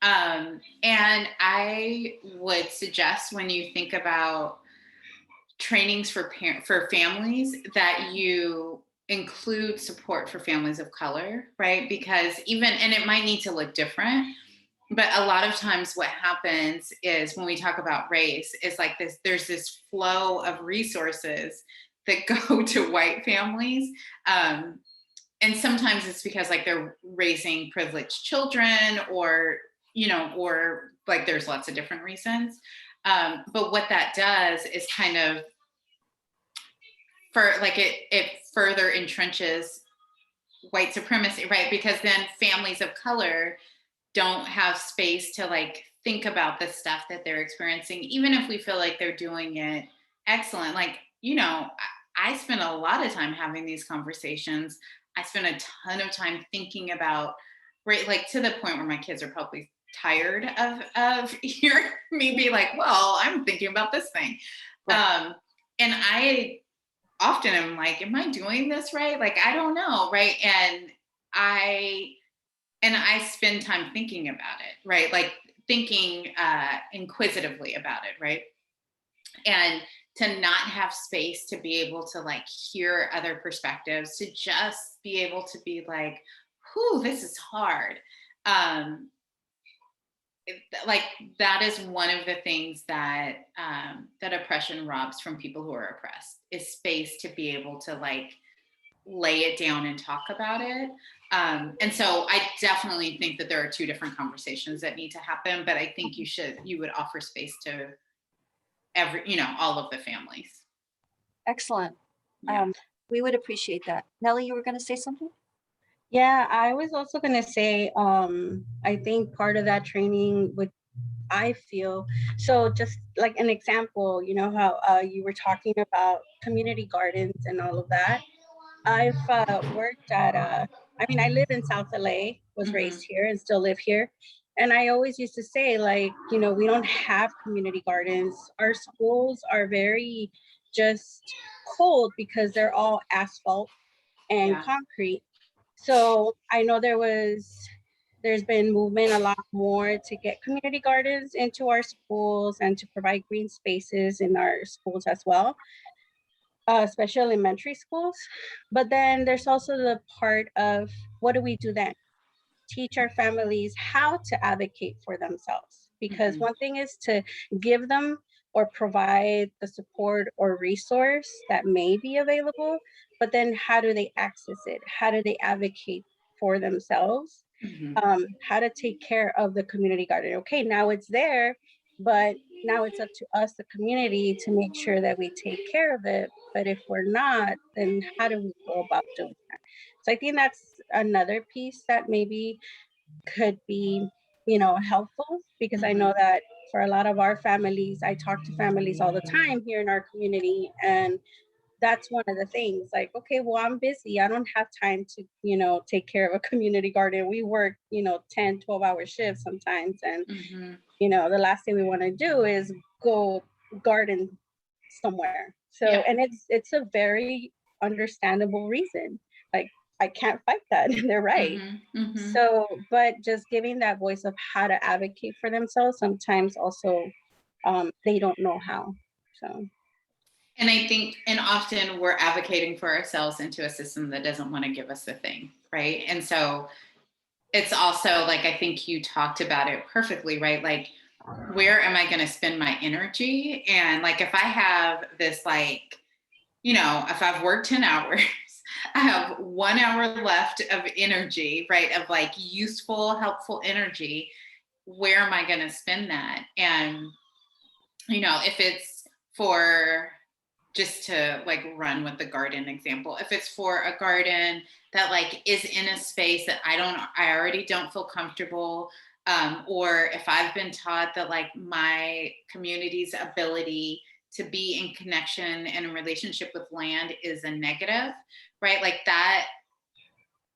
And I would suggest, when you think about trainings for families, that you include support for families of color, right? Because and it might need to look different, but a lot of times what happens is when we talk about race is like there's this flow of resources that go to white families. And sometimes it's because like they're raising privileged children, or, you know, or like there's lots of different reasons. But what that does is kind of, it further entrenches white supremacy, right? Because then families of color don't have space to like think about the stuff that they're experiencing, even if we feel like they're doing it excellent. Like, you know, I spend a lot of time having these conversations. I spend a ton of time thinking about, right, like to the point where my kids are probably tired of hearing me be like, well, I'm thinking about this thing. Right. And I often am like, am I doing this right? Like, I don't know, right? And I spend time thinking about it, right? Like thinking inquisitively about it, right? And to not have space to be able to like hear other perspectives, to just be able to be like, whew, this is hard. Like that is one of the things that that oppression robs from people who are oppressed, is space to be able to like lay it down and talk about it. And so I definitely think that there are two different conversations that need to happen, but I think you would offer space to all of the families. Excellent. Yeah. We would appreciate that. Nellie, you were going to say something? Yeah, I was also going to say, I think part of that training I feel, so just like an example, you know, how you were talking about community gardens and all of that. I've worked at, I live in South LA, was raised here and still live here. And I always used to say, like, you know, we don't have community gardens. Our schools are very just cold because they're all asphalt and concrete. So I know there's been movement a lot more to get community gardens into our schools and to provide green spaces in our schools as well, especially elementary schools. But then there's also the part of, what do we do then? Teach our families how to advocate for themselves. Because one thing is to give them or provide the support or resource that may be available, but then how do they access it? How do they advocate for themselves? How to take care of the community garden. Okay, now it's there, but now it's up to us, the community, to make sure that we take care of it. But if we're not, then how do we go about doing that? So I think that's another piece that maybe could be, you know, helpful, because I know that for a lot of our families, I talk to families all the time here in our community, and that's one of the things, like, okay, well, I'm busy. I don't have time to, you know, take care of a community garden. We work, you know, 10, 12-hour shifts sometimes. And, you know, the last thing we want to do is go garden somewhere. So, and it's a very understandable reason. Like, I can't fight that. They're right. So, but just giving that voice of how to advocate for themselves, sometimes also they don't know how. So. And I think, and often we're advocating for ourselves into a system that doesn't want to give us the thing, right? And so it's also like, I think you talked about it perfectly, right? Like, where am I going to spend my energy? And like, if I have this, like, you know, if I've worked 10 hours, I have 1 hour left of energy, right? Of like useful, helpful energy. Where am I going to spend that? And, you know, if it's for, just to like run with the garden example, if it's for a garden that like is in a space that I already don't feel comfortable, or if I've been taught that like my community's ability to be in connection and in relationship with land is a negative, right? Like that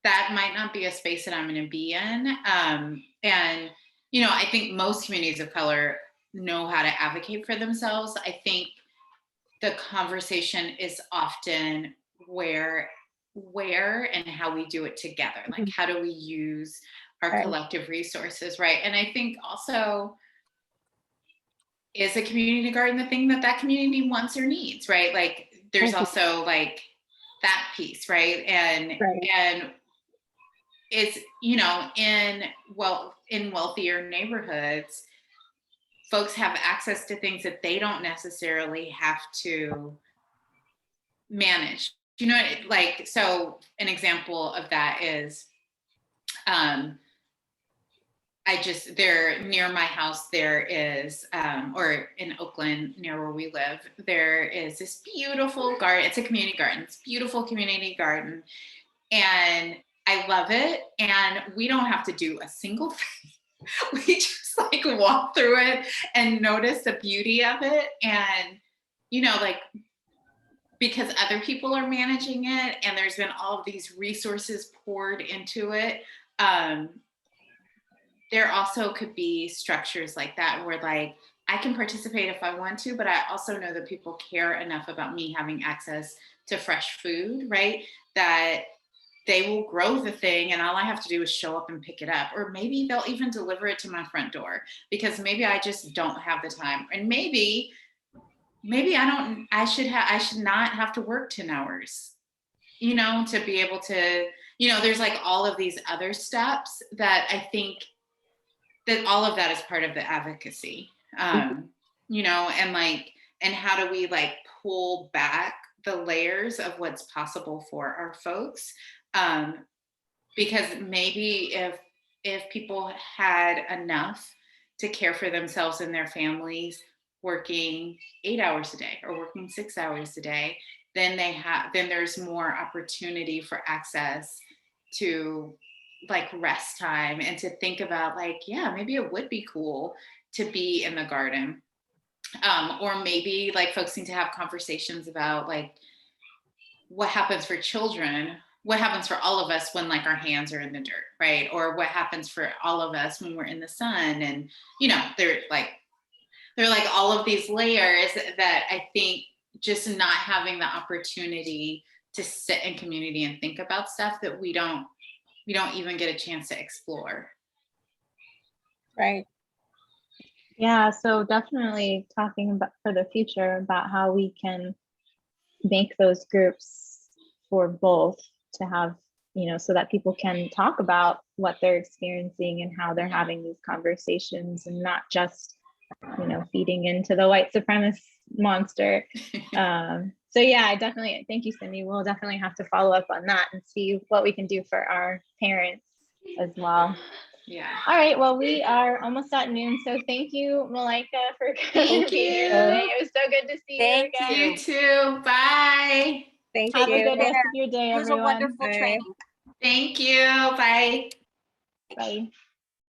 might not be a space that I'm going to be in. And, you know, I think most communities of color know how to advocate for themselves. I think the conversation is often where and how we do it together. Like, how do we use our collective resources, right? And I think also, is a community garden the thing that community wants or needs, right? Like, there's also like that piece, right? And it's, you know, in wealthier neighborhoods, folks have access to things that they don't necessarily have to managed. You know, like, so an example of that is, there near my house, there is, or in Oakland, near where we live, there is this beautiful garden. It's a community garden. It's a beautiful community garden. And I love it. And we don't have to do a single thing. We just like walk through it and notice the beauty of it. And, you know, like, because other people are managing it and there's been all of these resources poured into it. There also could be structures like that where, like, I can participate if I want to, but I also know that people care enough about me having access to fresh food, right? That they will grow the thing and all I have to do is show up and pick it up. Or maybe they'll even deliver it to my front door because maybe I just don't have the time. And maybe I should not have to work 10 hours, you know, to be able to, you know, there's like all of these other steps that I think that all of that is part of the advocacy, you know, and like, and how do we like pull back the layers of what's possible for our folks? Because maybe if people had enough to care for themselves and their families, working 8 hours a day or working 6 hours a day, then there's more opportunity for access to like rest time and to think about like, yeah, maybe it would be cool to be in the garden. Or maybe like folks need to have conversations about like what happens for children, what happens for all of us when like our hands are in the dirt, right? Or what happens for all of us when we're in the sun. And, you know, they're like all of these layers that I think just not having the opportunity to sit in community and think about stuff that we don't even get a chance to explore. Right. Yeah, so definitely talking about for the future about how we can make those groups for both to have, you know, so that people can talk about what they're experiencing and how they're having these conversations and not just, you know, feeding into the white supremacist monster. So yeah, I definitely, thank you, Cindy. We'll definitely have to follow up on that and see what we can do for our parents as well. Yeah. All right. Well, we are almost at noon. So thank you, Malaika, for being here today. It was so good to see you again. You too. Bye. Thank Have you. a good rest of your day, It was everyone. a wonderful training. Thank you. Bye. Bye.